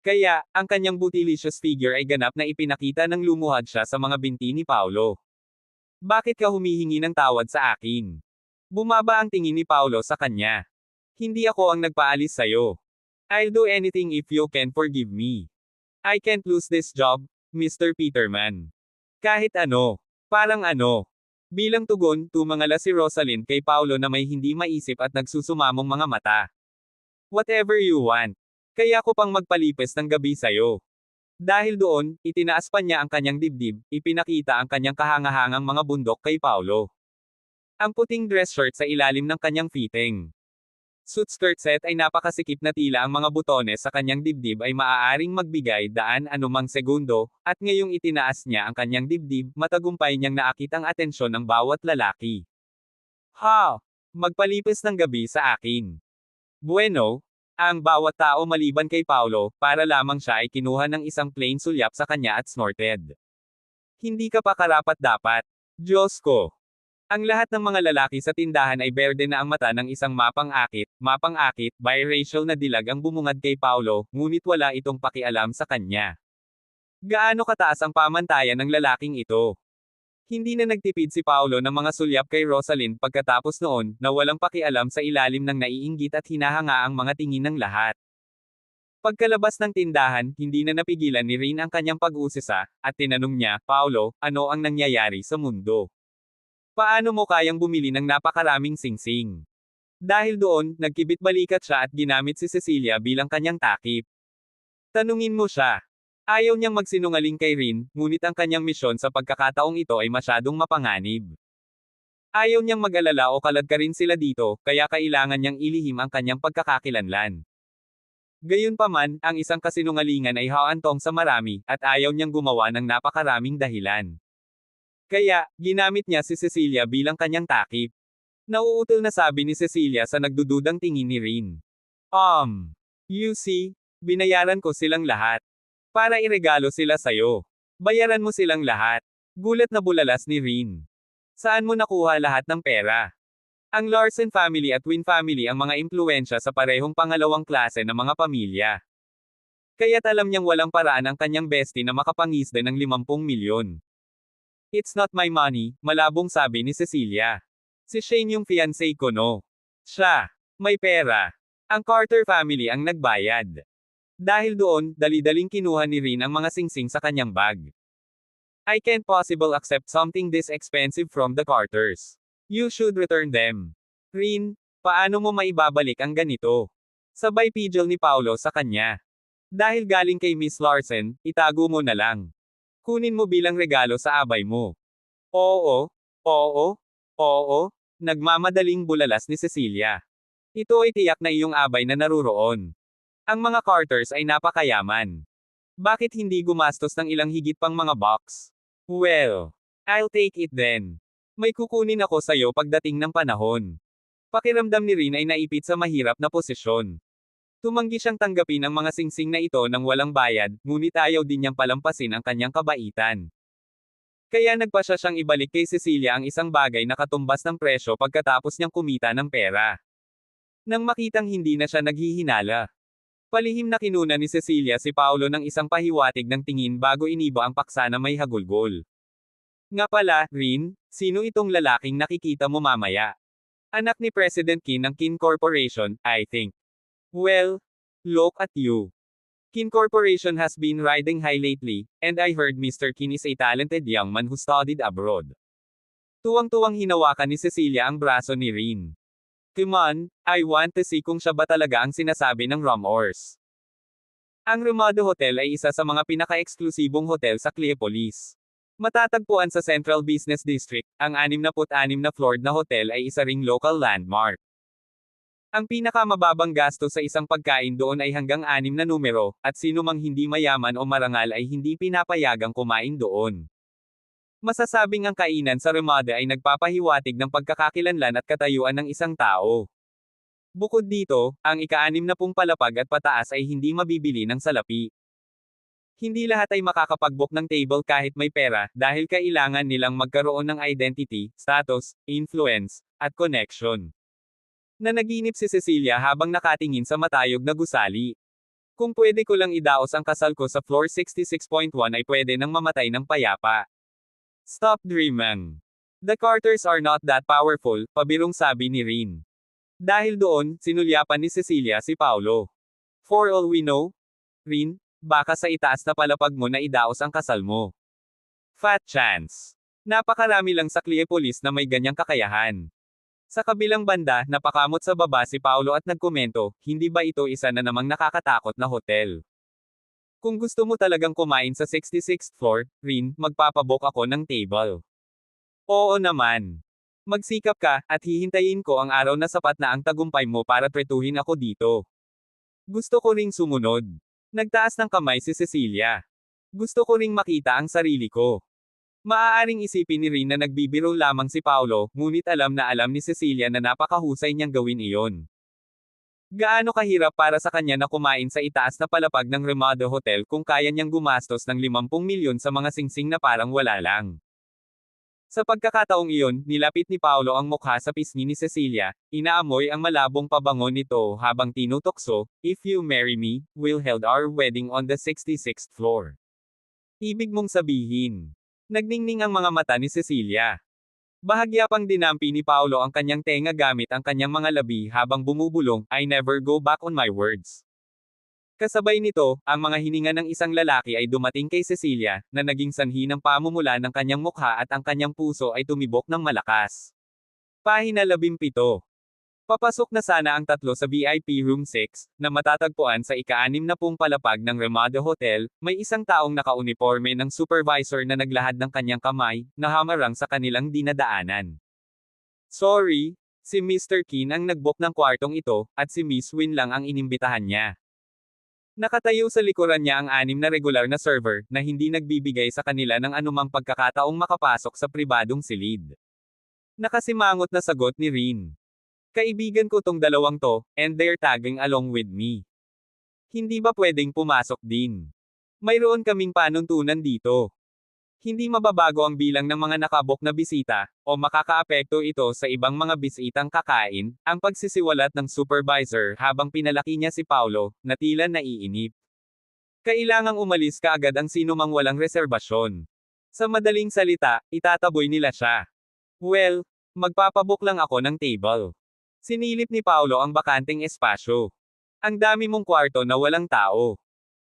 Kaya, ang kanyang bootylicious figure ay ganap na ipinakita ng lumuhad siya sa mga binti ni Paolo. Bakit ka humihingi ng tawad sa akin? Bumaba ang tingin ni Paolo sa kanya. Hindi ako ang nagpaalis sa'yo. I'll do anything if you can forgive me. I can't lose this job, Mr. Peterman. Kahit ano. Parang ano. Bilang tugon, tumangala si Rosalind kay Paolo na may hindi maisip at nagsusumamong mga mata. Whatever you want. Kaya ko pang magpalipes ng gabi sa'yo. Dahil doon, itinaas pa niya ang kanyang dibdib, ipinakita ang kanyang kahangahangang mga bundok kay Paolo. Ang puting dress shirt sa ilalim ng kanyang fitting. Suit skirt set ay napakasikip na tila ang mga butones sa kanyang dibdib ay maaaring magbigay daan anumang segundo, at ngayong itinaas niya ang kanyang dibdib, matagumpay niyang naakit ang atensyon ng bawat lalaki. Ha! Magpalipes ng gabi sa akin. Bueno, ang bawat tao maliban kay Paolo, para lamang siya ay kinuha ng isang plain sulyap sa kanya at snorted. Hindi ka pa karapat-dapat. Diyos ko! Ang lahat ng mga lalaki sa tindahan ay berde na ang mata ng isang mapang-akit, biracial na dilag ang bumungad kay Paolo, ngunit wala itong pakialam sa kanya. Gaano kataas ang pamantayan ng lalaking ito? Hindi na nagtipid si Paolo ng mga sulyap kay Rosalind pagkatapos noon, na walang pakialam sa ilalim ng naiinggit at hinahanga ang mga tingin ng lahat. Pagkalabas ng tindahan, hindi na napigilan ni Rin ang kanyang pag-usisa, at tinanong niya, Paolo, ano ang nangyayari sa mundo? Paano mo kayang bumili ng napakaraming singsing? Dahil doon, nagkibit-balikat siya at ginamit si Cecilia bilang kanyang takip. Tanungin mo siya. Ayaw niyang magsinungaling kay Rin, ngunit ang kanyang misyon sa pagkakataong ito ay masyadong mapanganib. Ayaw niyang mag-alala o kaladkarin sila dito, kaya kailangan niyang ilihim ang kanyang pagkakakilanlan. Gayunpaman, ang isang kasinungalingan ay haantong sa marami, at ayaw niyang gumawa ng napakaraming dahilan. Kaya, ginamit niya si Cecilia bilang kanyang takip. Nauutal na sabi ni Cecilia sa nagdududang tingin ni Rin. You see, binayaran ko silang lahat. Para iregalo sila sa'yo. Bayaran mo silang lahat. Gulat na bulalas ni Rin. Saan mo nakuha lahat ng pera? Ang Larsen family at Wynn family ang mga impluensya sa parehong pangalawang klase ng mga pamilya. Kaya't alam niyang walang paraan ang kanyang bestie na makapangisda ng 50 milyon. It's not my money, malabong sabi ni Cecilia. Si Shane yung fiancé ko no. Siya. May pera. Ang Carter family ang nagbayad. Dahil doon, dali-daling kinuha ni Rin ang mga singsing sa kanyang bag. I can't possible accept something this expensive from the Carters. You should return them. Rin, paano mo maibabalik ang ganito? Sabay pidgel ni Paolo sa kanya. Dahil galing kay Miss Larsen, itago mo na lang. Kunin mo bilang regalo sa abay mo. Oo, nagmamadaling bulalas ni Cecilia. Ito ay tiyak na iyong abay na naruroon. Ang mga Carters ay napakayaman. Bakit hindi gumastos ng ilang higit pang mga box? Well, I'll take it then. May kukunin ako sa'yo pagdating ng panahon. Pakiramdam ni Rin ay naipit sa mahirap na posisyon. Tumanggi siyang tanggapin ang mga singsing na ito nang walang bayad, ngunit ayaw din niyang palampasin ang kanyang kabaitan. Kaya nagpasya siyang ibalik kay Cecilia ang isang bagay na katumbas ng presyo pagkatapos niyang kumita ng pera. Nang makitang hindi na siya naghihinala. Palihim na kinuna ni Cecilia si Paolo ng isang pahiwatig ng tingin bago iniba ang paksa na may hagulgol. Nga pala, Rin, sino itong lalaking nakikita mo mamaya? Anak ni President Kin ng Kin Corporation, I think. Well, look at you. Kin Corporation has been riding high lately, and I heard Mr. Kin is a talented young man who studied abroad. Tuwang-tuwang hinawakan ni Cecilia ang braso ni Rin. Come on, I want to see kung siya ba talaga ang sinasabi ng Rumors. Ang Ramada Hotel ay isa sa mga pinaka-eksklusibong hotel sa Cleopolis. Matatagpuan sa Central Business District, ang 66 na floored na hotel ay isa ring local landmark. Ang pinakamababang gasto sa isang pagkain doon ay hanggang 6 na numero, at sino mang hindi mayaman o marangal ay hindi pinapayagang kumain doon. Masasabing ang kainan sa Ramada ay nagpapahiwatig ng pagkakakilanlan at katayuan ng isang tao. Bukod dito, ang ika-60 palapag at pataas ay hindi mabibili ng salapi. Hindi lahat ay makakapag-book ng table kahit may pera, dahil kailangan nilang magkaroon ng identity, status, influence, at connection. Nanaginip si Cecilia habang nakatingin sa matayog na gusali. Kung pwede ko lang idaos ang kasal ko sa floor 66.1 ay pwede nang mamatay ng payapa. Stop dreaming. The Carters are not that powerful, pabirong sabi ni Rin. Dahil doon, sinulyapan ni Cecilia si Paulo. For all we know, Rin, baka sa itaas na palapag mo na idaos ang kasal mo. Fat chance. Napakarami lang sa Cleopolis na may ganyang kakayahan. Sa kabilang banda, napakamot sa baba si Paulo at nagkomento, hindi ba ito isa na namang nakakatakot na hotel? Kung gusto mo talagang kumain sa 66th floor, Rin, magpapabook ako ng table. Oo naman. Magsikap ka, at hihintayin ko ang araw na sapat na ang tagumpay mo para tretuhin ako dito. Gusto ko ring sumunod. Nagtaas ng kamay si Cecilia. Gusto ko ring makita ang sarili ko. Maaaring isipin ni Rin na nagbibiro lamang si Paulo, ngunit alam na alam ni Cecilia na napakahusay niyang gawin iyon. Gaano kahirap para sa kanya na kumain sa itaas na palapag ng Ramada Hotel kung kaya niyang gumastos ng 50 milyon sa mga singsing na parang wala lang. Sa pagkakataong iyon, nilapit ni Paulo ang mukha sa pisngi ni Cecilia, inaamoy ang malabong pabango nito habang tinutokso, "If you marry me, we'll hold our wedding on the 66th floor." Ibig mong sabihin. Nagningning ang mga mata ni Cecilia. Bahagya pang dinampi ni Paulo ang kanyang tenga gamit ang kanyang mga labi habang bumubulong, "I never go back on my words." Kasabay nito, ang mga hininga ng isang lalaki ay dumating kay Cecilia, na naging sanhi ng pamumula ng kanyang mukha at ang kanyang puso ay tumibok ng malakas. Pahina 17. Papasok na sana ang tatlo sa VIP Room 6, na matatagpuan sa ika-6 na pung palapag ng Ramada Hotel, may isang taong naka-uniforme ng supervisor na naglahad ng kanyang kamay, na hamarang sa kanilang dinadaanan. Sorry, si Mr. Keane ang nag-book ng kwartong ito, at si Miss Win lang ang inimbitahan niya. Nakatayo sa likuran niya ang 6 na regular na server, na hindi nagbibigay sa kanila ng anumang pagkakataong makapasok sa pribadong silid. Nakasimangot na sagot ni Rin. Kaibigan ko tong dalawang to, and they're tagging along with me. Hindi ba pwedeng pumasok din? Mayroon kaming panuntunan dito. Hindi mababago ang bilang ng mga nakabook na bisita, o makakaapekto ito sa ibang mga bisitang kakain, ang pagsisiwalat ng supervisor habang pinalaki niya si Paulo, na tila naiinip. Kailangang umalis kaagad ang sinumang walang reserbasyon. Sa madaling salita, itataboy nila siya. Well, magpapabook lang ako ng table. Sinilip ni Paulo ang bakanteng espasyo. Ang dami mong kwarto na walang tao.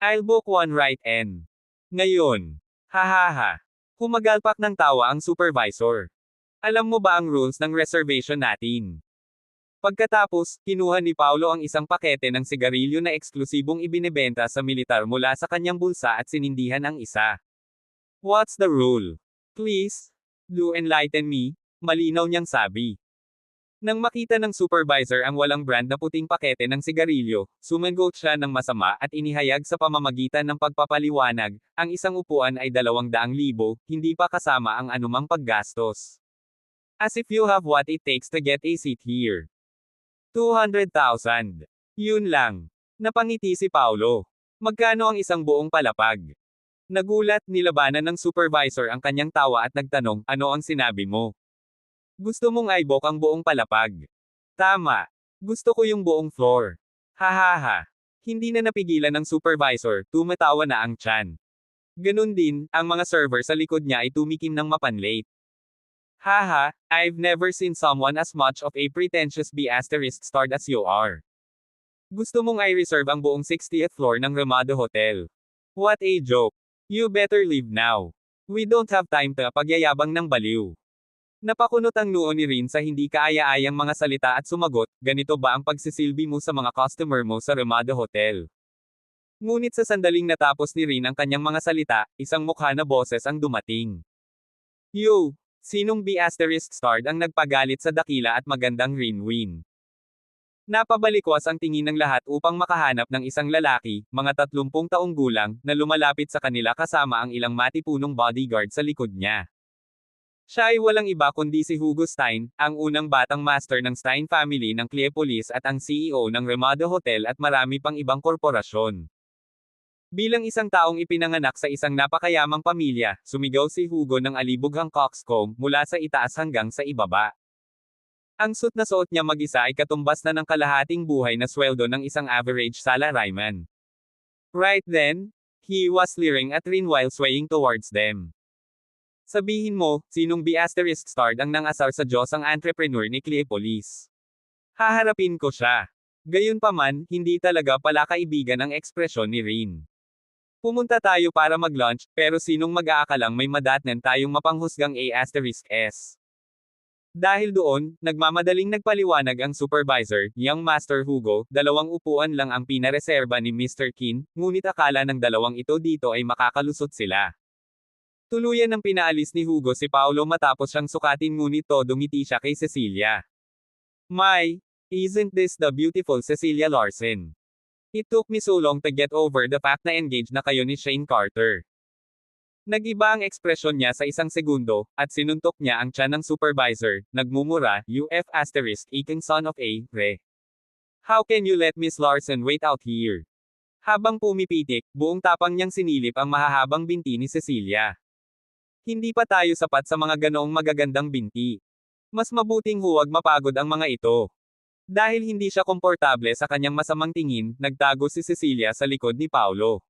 I'll book one right in. Ngayon. Hahaha. Humagalpak ng tawa ang supervisor. Alam mo ba ang rules ng reservation natin? Pagkatapos, kinuha ni Paulo ang isang pakete ng sigarilyo na eksklusibong ibinebenta sa militar mula sa kanyang bulsa at sinindihan ang isa. What's the rule? Please, do enlighten me, malinaw niyang sabi. Nang makita ng supervisor ang walang brand na puting pakete ng sigarilyo, sumagot siya ng masama at inihayag sa pamamagitan ng pagpapaliwanag, ang isang upuan ay 200,000, hindi pa kasama ang anumang paggastos. As if you have what it takes to get a seat here. 200,000. Yun lang. Napangiti si Paulo. Magkano ang isang buong palapag? Nagulat, nilabanan ng supervisor ang kanyang tawa at nagtanong, ano ang sinabi mo? Gusto mong i-book ang buong palapag. Tama. Gusto ko yung buong floor. Hahaha. Hindi na napigilan ng supervisor, tumatawa na ang tiyan. Ganun din, ang mga server sa likod niya ay tumikim ng mapanlate. Haha, I've never seen someone as much of a pretentious B***star as you are. Gusto mong i-reserve ang buong 60th floor ng Ramada Hotel. What a joke. You better leave now. We don't have time to pagyayabang ng baliw. Napakunot ang noo ni Rin sa hindi kaaya-ayang mga salita at sumagot, ganito ba ang pagsisilbi mo sa mga customer mo sa Ramada Hotel? Ngunit sa sandaling natapos ni Rin ang kanyang mga salita, isang mukha na boses ang dumating. Yo! Sinong B***star ang nagpagalit sa dakila at magandang Rinwin? Napabalikwas ang tingin ng lahat upang makahanap ng isang lalaki, mga 30 taong gulang, na lumalapit sa kanila kasama ang ilang matipunong bodyguard sa likod niya. Siya ay walang iba kundi si Hugo Stein, ang unang batang master ng Stein family ng Cleopolis at ang CEO ng Ramada Hotel at marami pang ibang korporasyon. Bilang isang taong ipinanganak sa isang napakayamang pamilya, sumigaw si Hugo ng alibughang coxcomb mula sa itaas hanggang sa ibaba. Ang suit na suot niya mag-isa ay katumbas na ng kalahating buhay na sweldo ng isang average salaryman. Right then, he was leering at Rin while swaying towards them. Sabihin mo, sinong B***starred ang nangasar sa Diyos ang entrepreneur ni Cleopolis? Haharapin ko siya. Gayunpaman, hindi talaga pala kaibigan ang ekspresyon ni Rin. Pumunta tayo para mag-lunch, pero sinong mag-aakalang may madatnan tayong mapanghusgang A***s? Dahil doon, nagmamadaling nagpaliwanag ang supervisor, young Master Hugo, 2 upuan lang ang pinareserba ni Mr. Keane, ngunit akala ng 2 ito dito ay makakalusot sila. Tuluyan ng pinaalis ni Hugo si Paolo matapos siyang sukatin ngunit todo ngiti siya kay Cecilia. My, isn't this the beautiful Cecilia Larsen? It took me so long to get over the fact na engaged na kayo ni Shane Carter. Nag-iba ang ekspresyon niya sa isang segundo, at sinuntok niya ang tiyan ng supervisor, nagmumura, UF** iking son of a, re. How can you let Miss Larsen wait out here? Habang pumipitik, buong tapang niyang sinilip ang mahahabang binti ni Cecilia. Hindi pa tayo sapat sa mga ganoong magagandang binti. Mas mabuting huwag mapagod ang mga ito. Dahil hindi siya komportable sa kanyang masamang tingin, nagtago si Cecilia sa likod ni Paolo.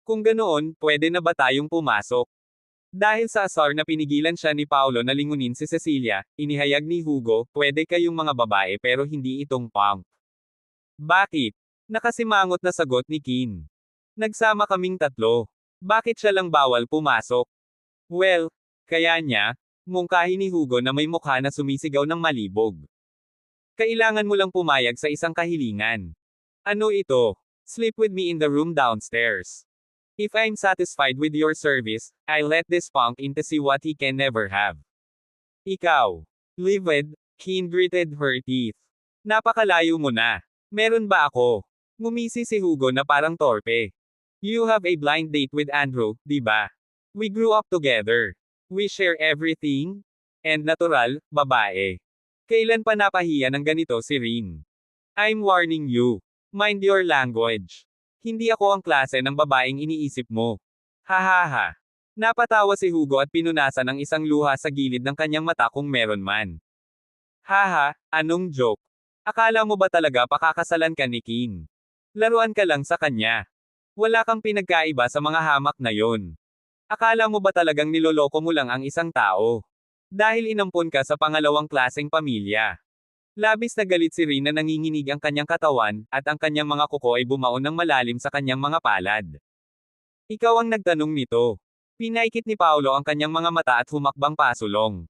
Kung ganoon, pwede na ba tayong pumasok? Dahil sa asar na pinigilan siya ni Paolo na lingunin si Cecilia, inihayag ni Hugo, pwede kayong mga babae pero hindi itong punk. Bakit? Nakasimangot na sagot ni Keane. Nagsama kaming 3. Bakit siya lang bawal pumasok? Well, kaya niya, mungkahi ni Hugo na may mukha na sumisigaw ng malibog. Kailangan mo lang pumayag sa isang kahilingan. Ano ito? Sleep with me in the room downstairs. If I'm satisfied with your service, I'll let this punk in to see what he can never have. Ikaw. Livid, Keane gritted her teeth. Napakalayo mo na. Meron ba ako? Ngumisi si Hugo na parang torpe. You have a blind date with Andrew, di ba? We grew up together. We share everything. And natural, babae. Kailan pa napahiya ng ganito si Rin? I'm warning you. Mind your language. Hindi ako ang klase ng babaeng iniisip mo. Hahaha. Napatawa si Hugo at pinunasan ang isang luha sa gilid ng kanyang mata kung meron man. Haha, anong joke? Akala mo ba talaga pakakasalan ka ni Keane? Laruan ka lang sa kanya. Wala kang pinagkaiba sa mga hamak na yon. Akala mo ba talagang niloloko mo lang ang isang tao? Dahil inampon ka sa pangalawang klaseng pamilya. Labis na galit si Rin na nanginginig ang kanyang katawan, at ang kanyang mga kuko ay bumaon ng malalim sa kanyang mga palad. Ikaw ang nagtanong nito. Pinaikit ni Paolo ang kanyang mga mata at humakbang pasulong.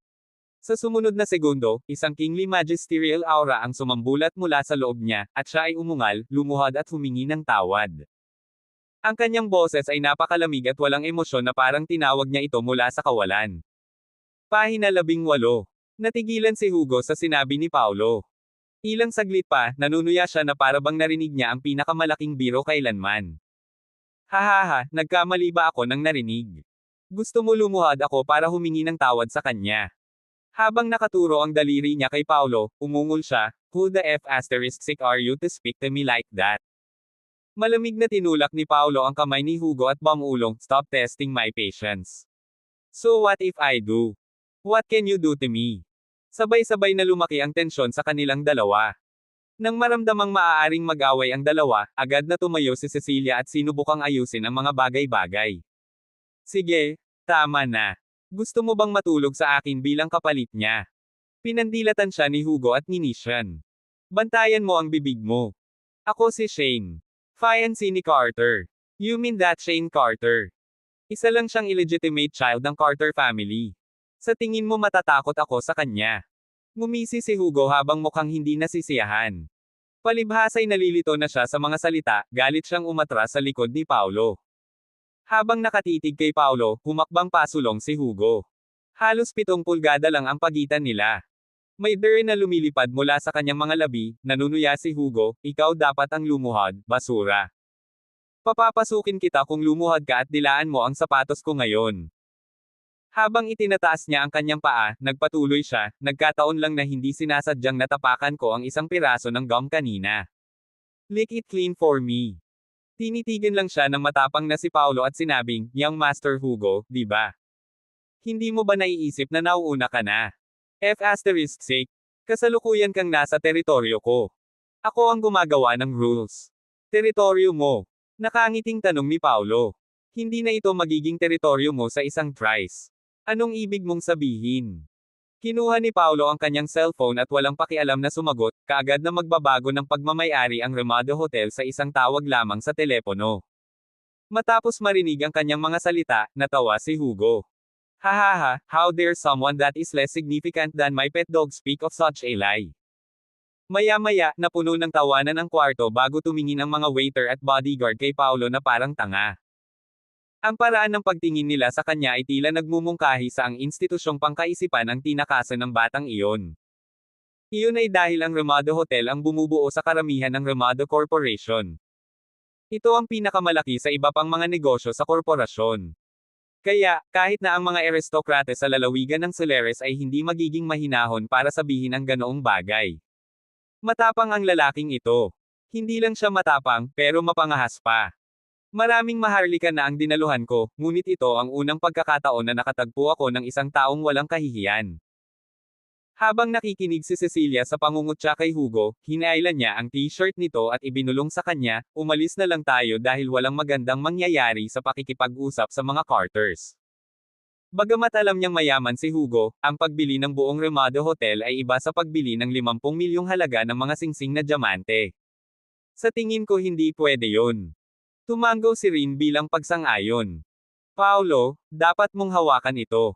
Sa sumunod na segundo, isang kingly magisterial aura ang sumambulat mula sa loob niya, at siya ay umungal, lumuhad at humingi ng tawad. Ang kanyang boses ay napakalamig at walang emosyon na parang tinawag niya ito mula sa kawalan. Pahina 18. Natigilan si Hugo sa sinabi ni Paolo. Ilang saglit pa, nanunuya siya na parabang narinig niya ang pinakamalaking biro kailanman. Hahaha, nagkamali ba ako nang narinig? Gusto mo lumuhad ako para humingi ng tawad sa kanya. Habang nakaturo ang daliri niya kay Paolo, umungol siya, who the F*** are you to speak to me like that? Malamig na tinulak ni Paolo ang kamay ni Hugo at bamulong, stop testing my patience. So what if I do? What can you do to me? Sabay-sabay na lumaki ang tensyon sa kanilang dalawa. Nang maramdamang maaaring mag-away ang dalawa, agad na tumayo si Cecilia at sinubukang ayusin ang mga bagay-bagay. Sige, tama na. Gusto mo bang matulog sa akin bilang kapalit niya? Pinandilatan siya ni Hugo at nginisyan. Bantayan mo ang bibig mo. Ako si Shane. Fiancé ni Carter. You mean that Shane Carter? Isa lang siyang illegitimate child ng Carter family. Sa tingin mo matatakot ako sa kanya? Ngumisi si Hugo habang mukhang hindi nasisiyahan. Palibhasa'y nalilito na siya sa mga salita, galit siyang umatras sa likod ni Paolo. Habang nakatitig kay Paolo, humakbang pasulong si Hugo. Halos 7 pulgada lang ang pagitan nila. May dere na lumilipad mula sa kanyang mga labi, nanunuya si Hugo, ikaw dapat ang lumuhad, basura. Papapasukin kita kung lumuhad ka at dilaan mo ang sapatos ko ngayon. Habang itinataas niya ang kanyang paa, nagpatuloy siya, nagkataon lang na hindi sinasadyang natapakan ko ang isang piraso ng gum kanina. Lick it clean for me. Tinitigan lang siya ng matapang na si Paulo at sinabing, "Young Master Hugo, di ba? Hindi mo ba naiisip na nauuna ka na? F***sake. Kasalukuyan kang nasa teritoryo ko. Ako ang gumagawa ng rules. Teritoryo mo." Nakangiting tanong ni Paulo. "Hindi na ito magiging teritoryo mo sa isang trice. Anong ibig mong sabihin?" Kinuha ni Paulo ang kanyang cellphone at walang pakialam na sumagot, kaagad na magbabago ng pagmamayari ang Ramada Hotel sa isang tawag lamang sa telepono. Matapos marinig ang kanyang mga salita, natawa si Hugo. "Hahaha, how dare someone that is less significant than my pet dog speak of such a lie." Maya-maya, napuno ng tawanan ang kwarto bago tumingin ang mga waiter at bodyguard kay Paulo na parang tanga. Ang paraan ng pagtingin nila sa kanya ay tila nagmumungkahi sa ang institusyong pangkaisipan ang tinakasan ng batang iyon. Iyon ay dahil ang Ramada Hotel ang bumubuo sa karamihan ng Ramada Corporation. Ito ang pinakamalaki sa iba pang mga negosyo sa korporasyon. Kaya, kahit na ang mga aristokrate sa lalawigan ng Solares ay hindi magiging mahinahon para sabihin ang ganoong bagay. Matapang ang lalaking ito. Hindi lang siya matapang, pero mapangahas pa. Maraming maharlika na ang dinaluhan ko, ngunit ito ang unang pagkakataon na nakatagpo ako ng isang taong walang kahihiyan. Habang nakikinig si Cecilia sa pangungutya kay Hugo, hinailan niya ang t-shirt nito at ibinulong sa kanya, "Umalis na lang tayo dahil walang magandang mangyayari sa pakikipag-usap sa mga Carters." Bagamat alam niyang mayaman si Hugo, ang pagbili ng buong Ramada Hotel ay iba sa pagbili ng 50 milyong halaga ng mga singsing na diamante. Sa tingin ko hindi pwede yun. Tumango si Rin bilang pagsang-ayon. "Paulo, dapat mong hawakan ito.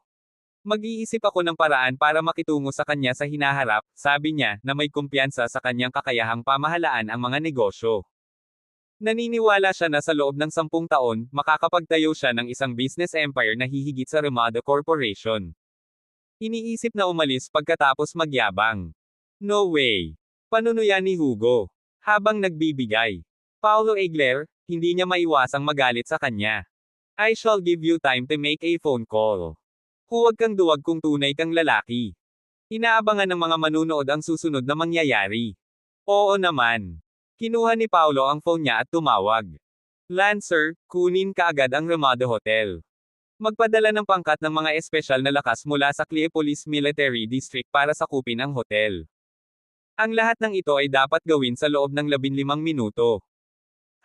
Mag-iisip ako ng paraan para makitungo sa kanya sa hinaharap," sabi niya, na may kumpiyansa sa kanyang kakayahang pamahalaan ang mga negosyo. Naniniwala siya na sa loob ng 10 taon, makakapagtayo siya ng isang business empire na hihigit sa Ramada Corporation. Iniisip na umalis pagkatapos magyabang. "No way." Panunuya ni Hugo. Habang nagbibigay. Paulo Egler, hindi niya maiwasang magalit sa kanya. "I shall give you time to make a phone call. Huwag kang duwag kung tunay kang lalaki." Inaabangan ng mga manunood ang susunod na mangyayari. Oo naman. Kinuha ni Paulo ang phone niya at tumawag. "Lancer, kunin kaagad ang Ramada Hotel. Magpadala ng pangkat ng mga espesyal na lakas mula sa Cleopolis Military District para sakupin ang hotel. Ang lahat ng ito ay dapat gawin sa loob ng 15 minuto."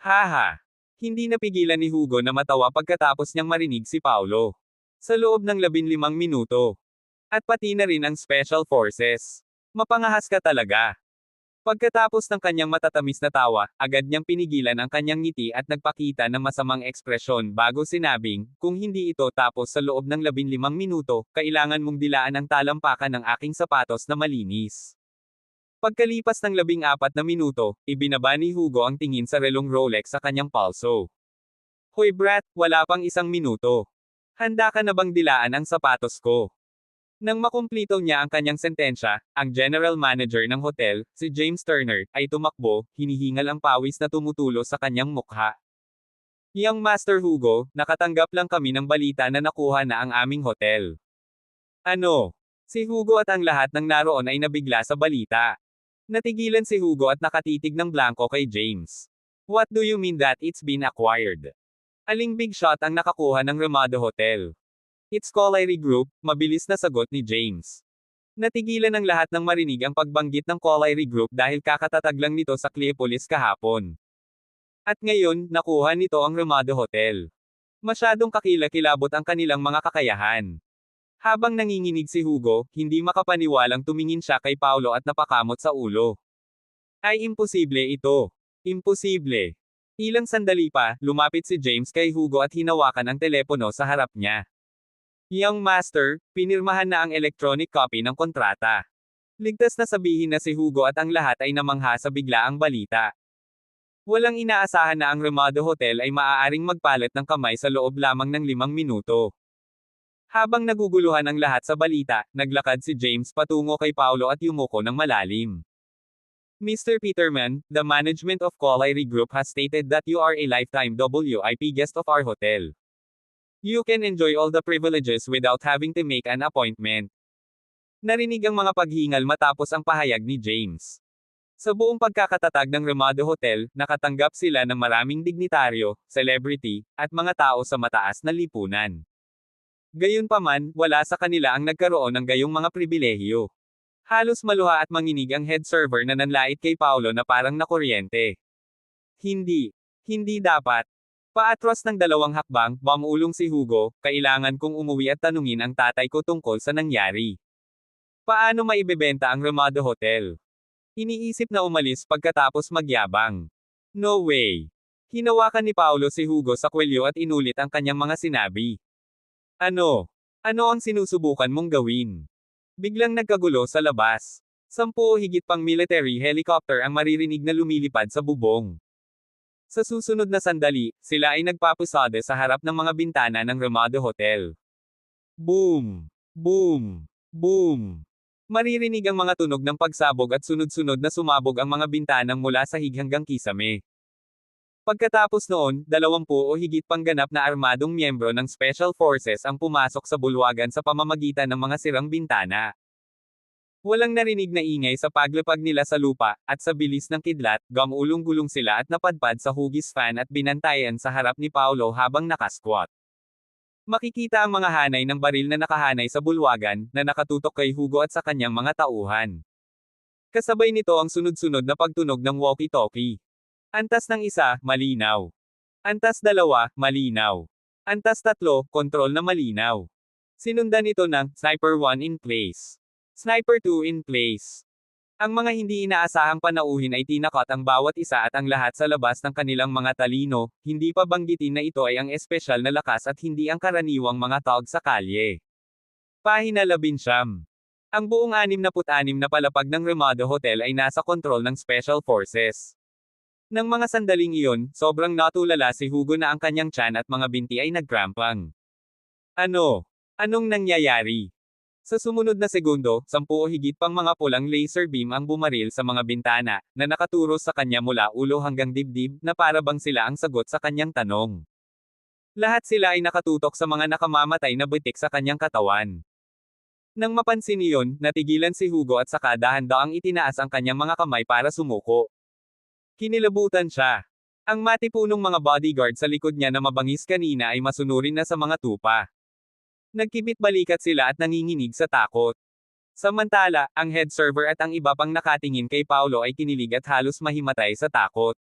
Haha. Hindi napigilan ni Hugo na matawa pagkatapos niyang marinig si Paulo. Sa loob ng 15 minuto. At pati na rin ang Special Forces. Mapangahas ka talaga. Pagkatapos ng kanyang matatamis na tawa, agad niyang pinigilan ang kanyang ngiti at nagpakita ng masamang ekspresyon bago sinabing, "Kung hindi ito tapos sa loob ng 15 minuto, kailangan mong dilaan ang talampakan ng aking sapatos na malinis." Pagkalipas ng 14 na minuto, ibinaba ni Hugo ang tingin sa relong Rolex sa kanyang palso. "Hoy brat, wala pang 1 minuto. Handa ka na bang dilaan ang sapatos ko?" Nang makumplito niya ang kanyang sentensya, ang general manager ng hotel, si James Turner, ay tumakbo, hinihingal ang pawis na tumutulo sa kanyang mukha. "Young Master Hugo, nakatanggap lang kami ng balita na nakuha na ang aming hotel." "Ano?" Si Hugo at ang lahat ng naroon ay nabigla sa balita. Natigilan si Hugo at nakatitig ng blanko kay James. "What do you mean that it's been acquired? Aling big shot ang nakakuha ng Ramada Hotel?" "It's Collieri Group," mabilis na sagot ni James. Natigilan ng lahat ng marinig ang pagbanggit ng Collieri Group dahil kakatatag lang nito sa Cleopolis kahapon. At ngayon, nakuha nito ang Ramada Hotel. Masyadong kakilakilabot ang kanilang mga kakayahan. Habang nanginginig si Hugo, hindi makapaniwalang tumingin siya kay Paulo at napakamot sa ulo. "Ay imposible ito. Imposible." Ilang sandali pa, lumapit si James kay Hugo at hinawakan ang telepono sa harap niya. "Young Master, pinirmahan na ang electronic copy ng kontrata." Ligtas na sabihin na si Hugo at ang lahat ay namangha sa biglaang balita. Walang inaasahan na ang Ramada Hotel ay maaaring magpalit ng kamay sa loob lamang ng 5 minuto. Habang naguguluhan ang lahat sa balita, naglakad si James patungo kay Paulo at yumuko ng malalim. "Mr. Peterman, the management of Collieri Group has stated that you are a lifetime VIP guest of our hotel. You can enjoy all the privileges without having to make an appointment." Narinig ang mga paghingal matapos ang pahayag ni James. Sa buong pagkakatatag ng Ramada Hotel, nakatanggap sila ng maraming dignitaryo, celebrity, at mga tao sa mataas na lipunan. Gayunpaman, wala sa kanila ang nagkaroon ng gayong mga pribilehiyo. Halos maluha at manginig ang head server na nanlait kay Paolo na parang nakuryente. Hindi. Hindi dapat. Paatros ng 2 hakbang, bumulong si Hugo, kailangan kong umuwi at tanungin ang tatay ko tungkol sa nangyari. Paano maibebenta ang Ramada Hotel? Iniisip na umalis pagkatapos magyabang. No way. Hinawakan ni Paolo si Hugo sa kwelyo at inulit ang kanyang mga sinabi. Ano? Ano ang sinusubukan mong gawin? Biglang nagkagulo sa labas. 10 o higit pang military helicopter ang maririnig na lumilipad sa bubong. Sa susunod na sandali, sila ay nagpapusade sa harap ng mga bintana ng Ramada Hotel. Boom! Boom! Boom! Maririnig ang mga tunog ng pagsabog at sunod-sunod na sumabog ang mga bintanang mula sahig hanggang kisame. Pagkatapos noon, 20 o higit pang ganap na armadong miyembro ng Special Forces ang pumasok sa bulwagan sa pamamagitan ng mga sirang bintana. Walang narinig na ingay sa paglapag nila sa lupa, at sa bilis ng kidlat, gumulong-gulong sila at napadpad sa hugis fan at binantayan sa harap ni Paolo habang nakasquat. Makikita ang mga hanay ng baril na nakahanay sa bulwagan, na nakatutok kay Hugo at sa kanyang mga tauhan. Kasabay nito ang sunod-sunod na pagtunog ng walkie-talkie. Antas ng 1, malinaw. Antas 2, malinaw. Antas 3, kontrol na malinaw. Sinundan ito ng, Sniper 1 in place. Sniper 2 in place. Ang mga hindi inaasahang panauhin ay tinakot ang bawat isa at ang lahat sa labas ng kanilang mga talino, hindi pa banggitin na ito ay ang espesyal na lakas at hindi ang karaniwang mga tawag sa kalye. Pahina 19. Ang buong 66 na palapag ng Ramada Hotel ay nasa kontrol ng Special Forces. Nang mga sandaling iyon, sobrang natulala si Hugo na ang kanyang tiyan at mga binti ay nagkrampang. Ano? Anong nangyayari? Sa sumunod na segundo, 10 o higit pang mga pulang laser beam ang bumaril sa mga bintana, na nakaturo sa kanya mula ulo hanggang dibdib, na para bang sila ang sagot sa kanyang tanong. Lahat sila ay nakatutok sa mga nakamamatay na bitik sa kanyang katawan. Nang mapansin iyon, natigilan si Hugo at saka dahan-daang itinaas ang kanyang mga kamay para sumuko. Kinilabutan siya. Ang matipunong mga bodyguard sa likod niya na mabangis kanina ay masunurin na sa mga tupa. Nagkibit balikat sila at nanginginig sa takot. Samantala, ang head server at ang iba pang nakatingin kay Paolo ay kinilig at halos mahimatay sa takot.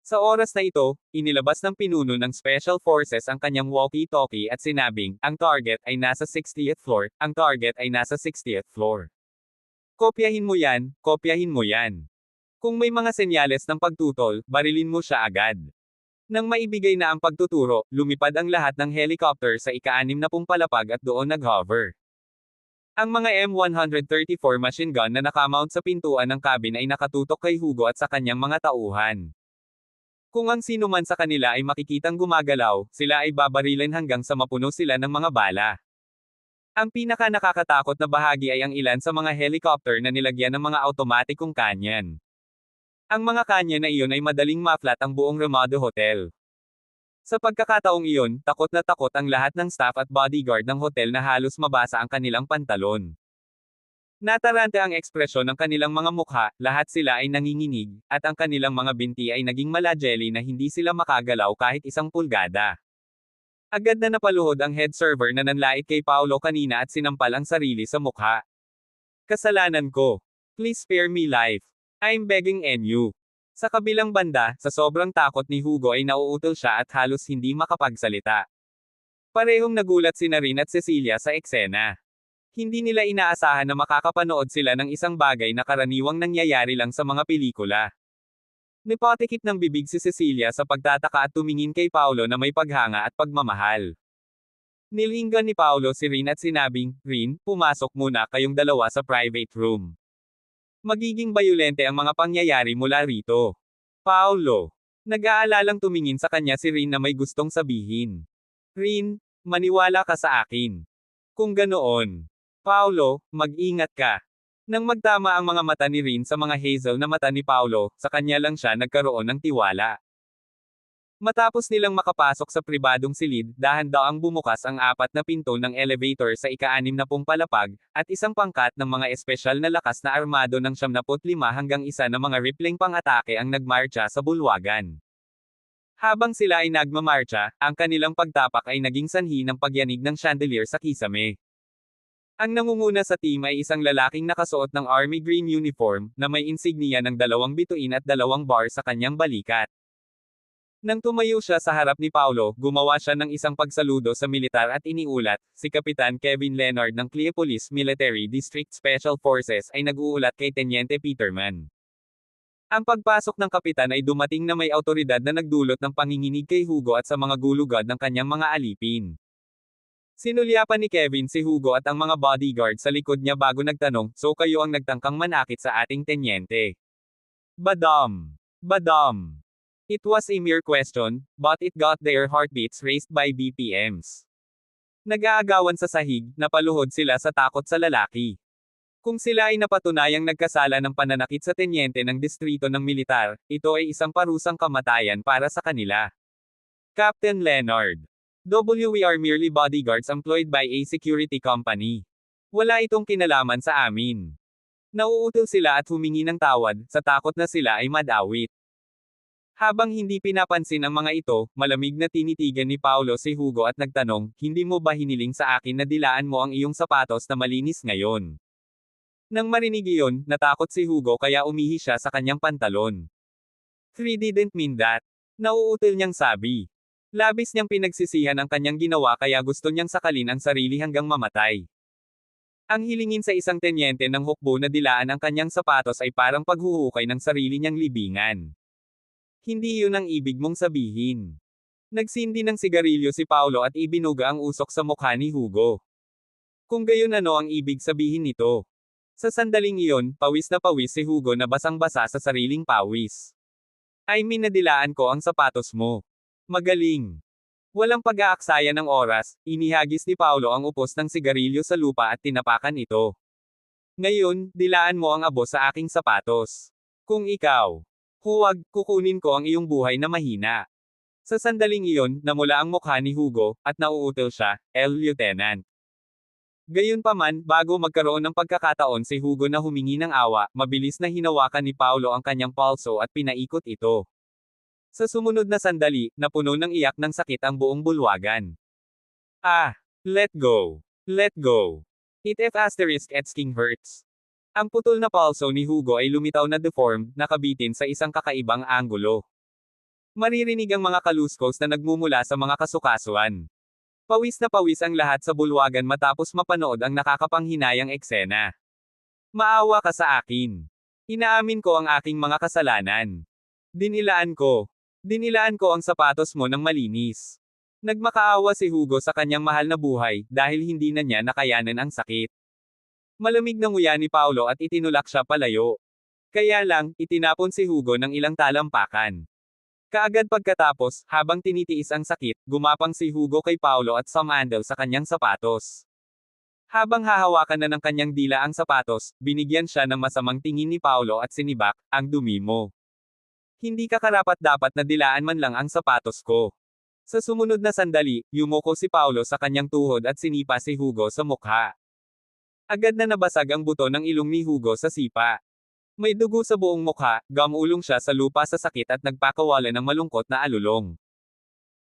Sa oras na ito, inilabas ng pinuno ng Special Forces ang kanyang walkie-talkie at sinabing, ang target ay nasa 60th floor, ang target ay nasa 60th floor. Kopyahin mo yan, kopyahin mo yan. Kung may mga senyales ng pagtutol, barilin mo siya agad. Nang maibigay na ang pagtuturo, lumipad ang lahat ng helicopter sa ika-60 palapag at doon nag-hover. Ang mga M134 machine gun na nakamount sa pintuan ng cabin ay nakatutok kay Hugo at sa kanyang mga tauhan. Kung ang sino man sa kanila ay makikitang gumagalaw, sila ay babarilan hanggang sa mapuno sila ng mga bala. Ang pinaka nakakatakot na bahagi ay ang ilan sa mga helicopter na nilagyan ng mga automatikong kanyan. Ang mga kanya na iyon ay madaling ma-flat ang buong Ramada Hotel. Sa pagkakataong iyon, takot na takot ang lahat ng staff at bodyguard ng hotel na halos mabasa ang kanilang pantalon. Natarante ang ekspresyon ng kanilang mga mukha, lahat sila ay nanginginig, at ang kanilang mga binti ay naging malajeli na hindi sila makagalaw kahit 1 pulgada. Agad na napaluhod ang head server na nanlait kay Paolo kanina at sinampal ang sarili sa mukha. Kasalanan ko. Please spare me life. I'm begging you. Sa kabilang banda, sa sobrang takot ni Hugo ay nauutol siya at halos hindi makapagsalita. Parehong nagulat si Rin at Cecilia sa eksena. Hindi nila inaasahan na makakapanood sila ng isang bagay na karaniwang nangyayari lang sa mga pelikula. Nipatikip ng bibig si Cecilia sa pagtataka at tumingin kay Paolo na may paghanga at pagmamahal. Nilinggan ni Paolo si Rin at sinabing, Rin, pumasok muna kayong dalawa sa private room. Magiging bayolente ang mga pangyayari mula rito. Paolo. Nag-aalalang tumingin sa kanya si Rin na may gustong sabihin. Rin, maniwala ka sa akin. Kung ganoon. Paolo, mag-ingat ka. Nang magtama ang mga mata ni Rin sa mga hazel na mata ni Paolo, sa kanya lang siya nagkaroon ng tiwala. Matapos nilang makapasok sa pribadong silid, dahan-daang bumukas ang 4 na pinto ng elevator sa ika-6 na palapag, at isang pangkat ng mga espesyal na lakas na armado ng 75 hanggang isa na mga rifleng pang-atake ang nagmarcha sa bulwagan. Habang sila ay nagmamarcha, ang kanilang pagtapak ay naging sanhi ng pagyanig ng chandelier sa kisame. Ang nangunguna sa team ay isang lalaking nakasuot ng army green uniform, na may insignia ng 2 bituin at 2 bar sa kanyang balikat. Nang tumayo siya sa harap ni Paulo, gumawa siya ng isang pagsaludo sa militar at iniulat, si Kapitan Kevin Leonard ng Cleopolis Military District Special Forces ay nag-uulat kay Teniente Peterman. Ang pagpasok ng kapitan ay dumating na may awtoridad na nagdulot ng panginginig kay Hugo at sa mga gulugad ng kanyang mga alipin. Sinulyapan ni Kevin si Hugo at ang mga bodyguard sa likod niya bago nagtanong, so kayo ang nagtangkang manakit sa ating tenyente? Badam! Badam! It was a mere question, but it got their heartbeats raised by BPMs. Nag-aagawan sa sahig, napaluhod sila sa takot sa lalaki. Kung sila ay napatunayang nagkasala ng pananakit sa tenyente ng distrito ng militar, ito ay isang parusang kamatayan para sa kanila. Captain Leonard. We are merely bodyguards employed by a security company. Wala itong kinalaman sa amin. Nauutil sila at humingi ng tawad, sa takot na sila ay madawit. Habang hindi pinapansin ang mga ito, malamig na tinitigan ni Paulo si Hugo at nagtanong, hindi mo ba hiniling sa akin na dilaan mo ang iyong sapatos na malinis ngayon? Nang marinig iyon, natakot si Hugo kaya umihi siya sa kanyang pantalon. "I didn't mean that." Nauutil niyang sabi. Labis niyang pinagsisihan ang kanyang ginawa kaya gusto niyang sakalin ang sarili hanggang mamatay. Ang hilingin sa isang tenyente ng hukbo na dilaan ang kanyang sapatos ay parang paghuhukay ng sarili niyang libingan. Hindi yun ang ibig mong sabihin. Nagsindi ng sigarilyo si Paulo at ibinuga ang usok sa mukha ni Hugo. Kung gayon ano ang ibig sabihin nito? Sa sandaling iyon, pawis na pawis si Hugo na basang-basa sa sariling pawis. I mean nadilaan ko ang sapatos mo. Magaling. Walang pag-aaksaya ng oras, inihagis ni Paulo ang upos ng sigarilyo sa lupa at tinapakan ito. Ngayon, dilaan mo ang abo sa aking sapatos. Kung ikaw, huwag, kukunin ko ang iyong buhay na mahina. Sa sandaling iyon, namula ang mukha ni Hugo, at nauutil siya, Lieutenant. Gayunpaman, bago magkaroon ng pagkakataon si Hugo na humingi ng awa, mabilis na hinawakan ni Paulo ang kanyang palso at pinaikot ito. Sa sumunod na sandali, napuno ng iyak ng sakit ang buong bulwagan. Let go. Let go. It F asterisk king hurts. Ang putol na palso ni Hugo ay lumitaw na deformed, nakabitin sa isang kakaibang anggulo. Maririnig ang mga kaluskos na nagmumula sa mga kasukasuan. Pawis na pawis ang lahat sa bulwagan matapos mapanood ang nakakapanghinayang eksena. Maawa ka sa akin. Inaamin ko ang aking mga kasalanan. Dinilaan ko ang sapatos mo ng malinis. Nagmakaawa si Hugo sa kanyang mahal na buhay, dahil hindi na niya nakayanan ang sakit. Malamig na nguya ni Paulo at itinulak siya palayo. Kaya lang, itinapon si Hugo ng ilang talampakan. Kaagad pagkatapos, habang tinitiis ang sakit, gumapang si Hugo kay Paulo at sumandal sa kanyang sapatos. Habang hahawakan na ng kanyang dila ang sapatos, binigyan siya ng masamang tingin ni Paulo at sinibak, ang dumi mo. Hindi ka karapat-dapat na dilaan man lang ang sapatos ko. Sa sumunod na sandali, yumuko si Paulo sa kanyang tuhod at sinipa si Hugo sa mukha. Agad na nabasag ang buto ng ilong ni Hugo sa sipa. May dugo sa buong mukha, gamulong siya sa lupa sa sakit at nagpakawala ng malungkot na alulong.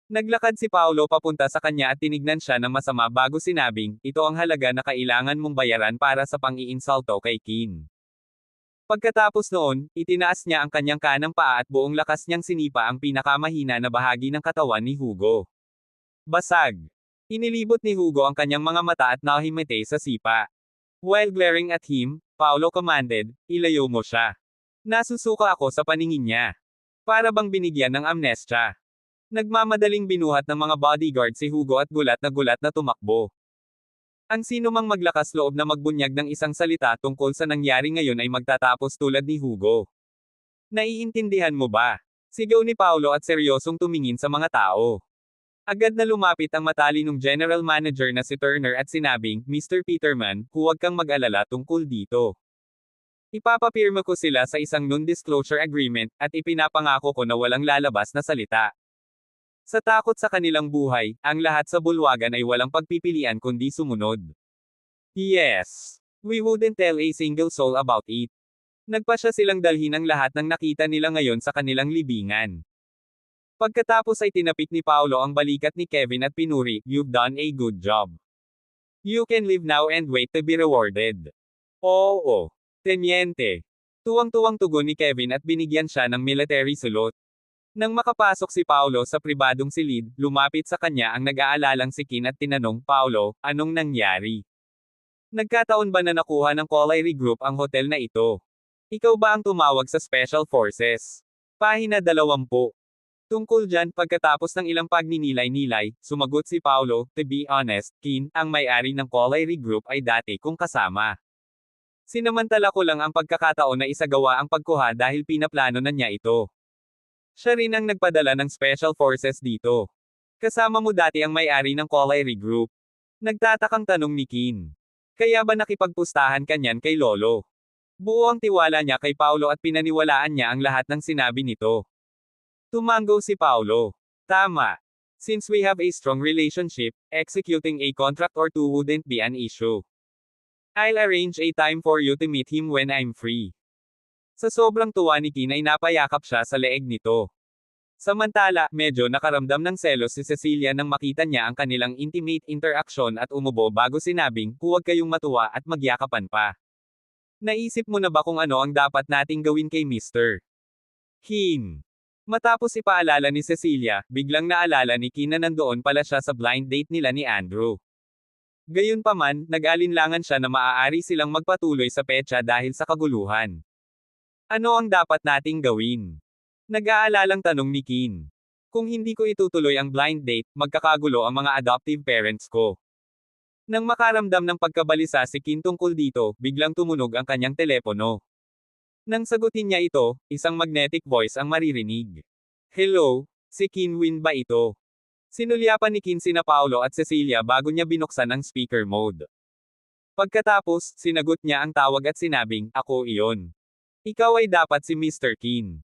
Naglakad si Paulo papunta sa kanya at tinignan siya ng masama bago sinabing, ito ang halaga na kailangan mong bayaran para sa pang-iinsulto kay Kin. Pagkatapos noon, itinaas niya ang kanyang kanang paa at buong lakas niyang sinipa ang pinakamahina na bahagi ng katawan ni Hugo. Basag. Inilibot ni Hugo ang kanyang mga mata at nahimete sa sipa. While glaring at him, Paulo commanded, ilayo mo siya. Nasusuka ako sa paningin niya. Para bang binigyan ng amnestia. Nagmamadaling binuhat ng mga bodyguard si Hugo at gulat na tumakbo. Ang sino mang maglakas loob na magbunyag ng isang salita tungkol sa nangyari ngayon ay magtatapos tulad ni Hugo. Naiintindihan mo ba? Sigaw ni Paulo at seryosong tumingin sa mga tao. Agad na lumapit ang matalinong general manager na si Turner at sinabing, Mr. Peterman, huwag kang mag-alala tungkol dito. Ipapapirma ko sila sa isang non-disclosure agreement, at ipinapangako ko na walang lalabas na salita. Sa takot sa kanilang buhay, ang lahat sa bulwagan ay walang pagpipilian kundi sumunod. Yes. We wouldn't tell a single soul about it. Nagpasya silang dalhin ang lahat ng nakita nila ngayon sa kanilang libingan. Pagkatapos ay tinapik ni Paolo ang balikat ni Kevin at pinuri, "You've done a good job. You can leave now and wait to be rewarded." Oo, Tenyente. Tuwang-tuwang tugon ni Kevin at binigyan siya ng military salute. Nang makapasok si Paolo sa pribadong silid, lumapit sa kanya ang nag-aalalang si Kin at tinanong, "Paolo, anong nangyari? Nagkataon ba na nakuha ng Collier Group ang hotel na ito? Ikaw ba ang tumawag sa Special Forces?" Pahina 20. Tungkol dyan, pagkatapos ng ilang pagninilay-nilay, sumagot si Paolo, "To be honest, Kin, ang may-ari ng Collier Group ay dati kong kasama. Sinamantala ko lang ang pagkakataon na isagawa ang pagkuha dahil pinaplano na niya ito. Siya rin ang nagpadala ng Special Forces dito. Kasama mo dati ang may-ari ng Collier Group." Nagtatakang tanong ni Kin. Kaya ba nakipagpustahan kanyan kay Lolo? Buo ang tiwala niya kay Paolo at pinaniwalaan niya ang lahat ng sinabi nito. Tumango si Paolo. Tama. Since we have a strong relationship, executing a contract or two wouldn't be an issue. I'll arrange a time for you to meet him when I'm free. Sa sobrang tuwa ni Kin ay napayakap siya sa leeg nito. Samantala, medyo nakaramdam ng selos si Cecilia nang makita niya ang kanilang intimate interaction at umubo bago sinabing, "Huwag kayong matuwa at magyakapan pa. Naisip mo na ba kung ano ang dapat nating gawin kay Mr. Kin?" Matapos ipaalala ni Cecilia, biglang naalala ni Kin na nandoon pala siya sa blind date nila ni Andrew. Gayunpaman, nag-alinlangan siya na maaari silang magpatuloy sa petsa dahil sa kaguluhan. Ano ang dapat nating gawin? Nag-aalalang tanong ni Kin. Kung hindi ko itutuloy ang blind date, magkakagulo ang mga adoptive parents ko. Nang makaramdam ng pagkabalisa si Kin tungkol dito, biglang tumunog ang kanyang telepono. Nang sagutin niya ito, isang magnetic voice ang maririnig. "Hello, si Kin Win ba ito?" Sinulyapan ni Kin sina Paolo at Cecilia bago niya binuksan ang speaker mode. Pagkatapos, sinagot niya ang tawag at sinabing, "Ako iyon. Ikaw ay dapat si Mr. Kin."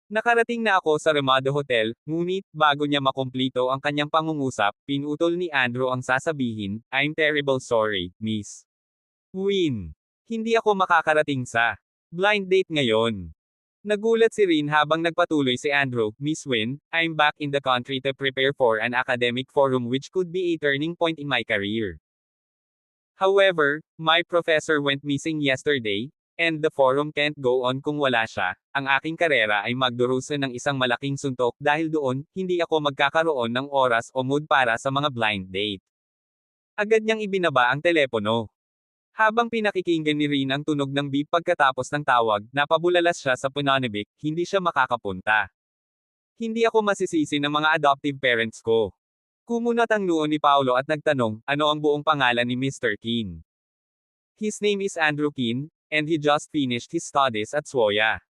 Nakarating na ako sa Ramada Hotel, ngunit, bago niya makumplito ang kanyang pangungusap, pinutol ni Andrew ang sasabihin, "I'm terrible sorry, Miss Win. Hindi ako makakarating sa blind date ngayon." Nagulat si Rin habang nagpatuloy si Andrew, "Miss Win, I'm back in the country to prepare for an academic forum which could be a turning point in my career. However, my professor went missing yesterday, and the forum can't go on kung wala siya. Ang aking karera ay magdurusa ng isang malaking suntok dahil doon, hindi ako magkakaroon ng oras o mood para sa mga blind date." Agad niyang ibinaba ang telepono. Habang pinakikinggan ni Rin ang tunog ng beep pagkatapos ng tawag, napabulalas siya sa pananabik, hindi siya makakapunta. "Hindi ako masisisi ng mga adoptive parents ko." Kumunat ang noo ni Paolo at nagtanong, ano ang buong pangalan ni Mr. Kin? "His name is Andrew Kin, and he just finished his studies at SWOYA."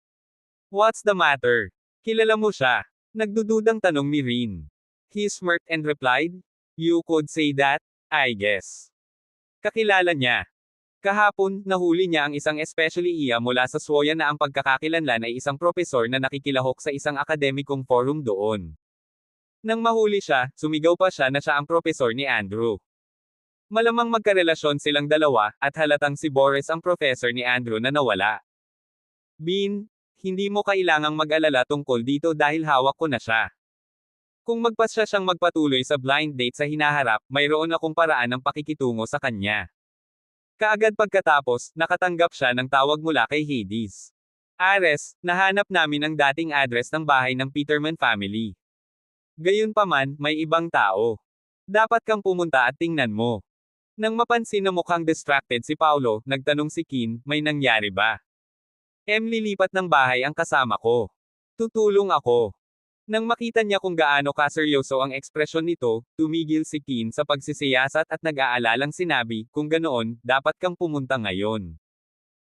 "What's the matter? Kilala mo siya?" Nagdududang tanong ni Rin. He smirked and replied, "You could say that, I guess." Kakilala niya. Kahapon, nahuli niya ang isang especially iya mula sa SWOYA na ang pagkakakilanlan ay isang propesor na nakikilahok sa isang akademikong forum doon. Nang mahuli siya, sumigaw pa siya na siya ang propesor ni Andrew. Malamang magkarelasyon silang dalawa, at halatang si Boris ang professor ni Andrew na nawala. "Bean, hindi mo kailangang mag-alala tungkol dito dahil hawak ko na siya. Kung magpasya siyang magpatuloy sa blind date sa hinaharap, mayroon akong paraan ng pakikitungo sa kanya." Kaagad pagkatapos, nakatanggap siya ng tawag mula kay Hades. "Ares, nahanap namin ang dating address ng bahay ng Peterman family. Gayunpaman, may ibang tao. Dapat kang pumunta at tingnan mo." Nang mapansin na mukhang distracted si Paolo, nagtanong si Kin, "May nangyari ba?" Lilipat ng bahay ang kasama ko. Tutulong ako." Nang makita niya kung gaano kaseryoso ang ekspresyon nito, tumigil si Kin sa pagsisiyasat at nag-aalalang sinabi, "Kung ganoon, dapat kang pumunta ngayon.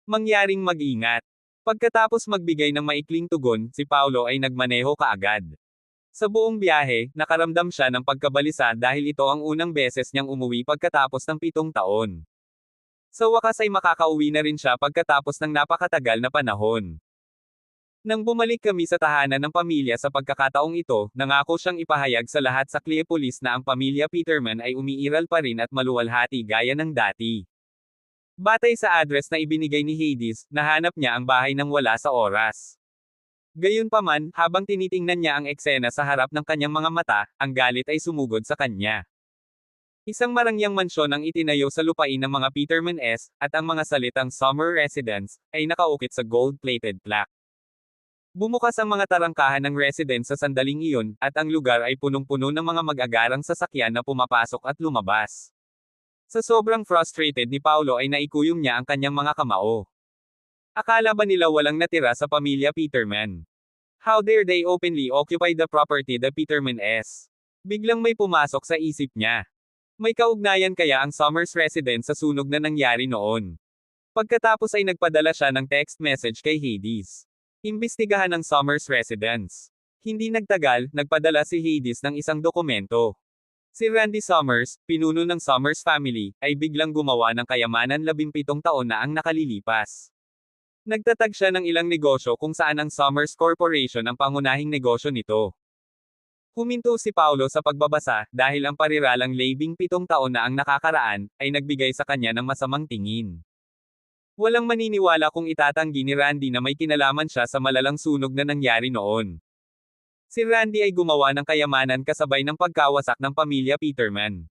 Mangyaring mag-ingat." Pagkatapos magbigay ng maikling tugon, si Paolo ay nagmaneho kaagad. Sa buong biyahe, nakaramdam siya ng pagkabalisa dahil ito ang unang beses niyang umuwi pagkatapos ng 7 taon. Sa wakas ay makakauwi na rin siya pagkatapos ng napakatagal na panahon. Nang bumalik kami sa tahanan ng pamilya sa pagkakataong ito, nangako siyang ipahayag sa lahat sa Cleopolis na ang pamilya Peterman ay umiiral pa rin at maluwalhati gaya ng dati. Batay sa address na ibinigay ni Hades, nahanap niya ang bahay nang wala sa oras. Gayunpaman, habang tinitingnan niya ang eksena sa harap ng kanyang mga mata, ang galit ay sumugod sa kanya. Isang marangyang mansyon ang itinayo sa lupain ng mga Peterman S, at ang mga salitang Summer Residence, ay nakaukit sa gold-plated plaque. Bumukas ang mga tarangkahan ng residence sa sandaling iyon, at ang lugar ay punong-puno ng mga mag-agarang sasakyan na pumapasok at lumabas. Sa sobrang frustrated ni Paulo ay naikuyom niya ang kanyang mga kamao. Akala ba nila walang natira sa pamilya Peterman? How dare they openly occupy the property the Peterman S? Biglang may pumasok sa isip niya. May kaugnayan kaya ang Summers residence sa sunog na nangyari noon. Pagkatapos ay nagpadala siya ng text message kay Hades. Imbestigahan ng Summers residence. Hindi nagtagal, nagpadala si Hades ng isang dokumento. Si Randy Summers, pinuno ng Summers family, ay biglang gumawa ng kayamanan 17 taon na ang nakalilipas. Nagtatag siya ng ilang negosyo kung saan ang Summers Corporation ang pangunahing negosyo nito. Huminto si Paulo sa pagbabasa, dahil ang pariralang 17 taon na ang nakakaraan, ay nagbigay sa kanya ng masamang tingin. Walang maniniwala kung itatanggi ni Randy na may kinalaman siya sa malalang sunog na nangyari noon. Si Randy ay gumawa ng kayamanan kasabay ng pagkawasak ng pamilya Peterman.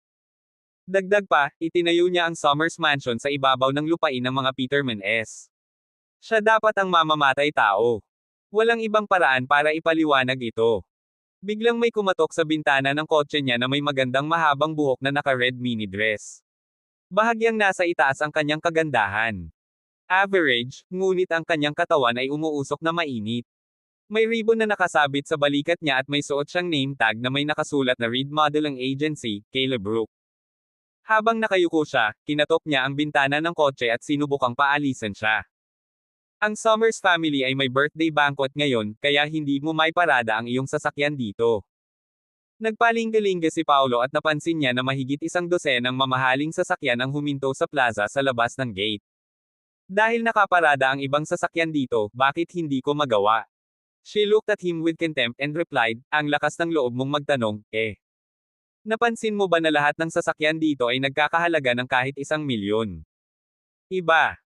Dagdag pa, itinayo niya ang Summers Mansion sa ibabaw ng lupain ng mga Peterman S. Siya dapat ang mamamatay tao. Walang ibang paraan para ipaliwanag ito. Biglang may kumatok sa bintana ng kotse niya na may magandang mahabang buhok na naka-red mini dress. Bahagyang nasa itaas ang kanyang kagandahan. Average, ngunit ang kanyang katawan ay umuusok na mainit. May ribbon na nakasabit sa balikat niya at may suot siyang name tag na may nakasulat na Reed Modeling Agency, Caleb Brook. Habang nakayuko siya, kinatok niya ang bintana ng kotse at sinubukang paalisan siya. Ang Summers family ay may birthday banquet ngayon, kaya hindi mo may parada ang iyong sasakyan dito. Nagpalingga-lingga si Paulo at napansin niya na mahigit 12 ng mamahaling sasakyan ang huminto sa plaza sa labas ng gate. Dahil nakaparada ang ibang sasakyan dito, bakit hindi ko magawa? She looked at him with contempt and replied, ang lakas ng loob mong magtanong, eh. Napansin mo ba na lahat ng sasakyan dito ay nagkakahalaga ng kahit 1 milyon? Iba.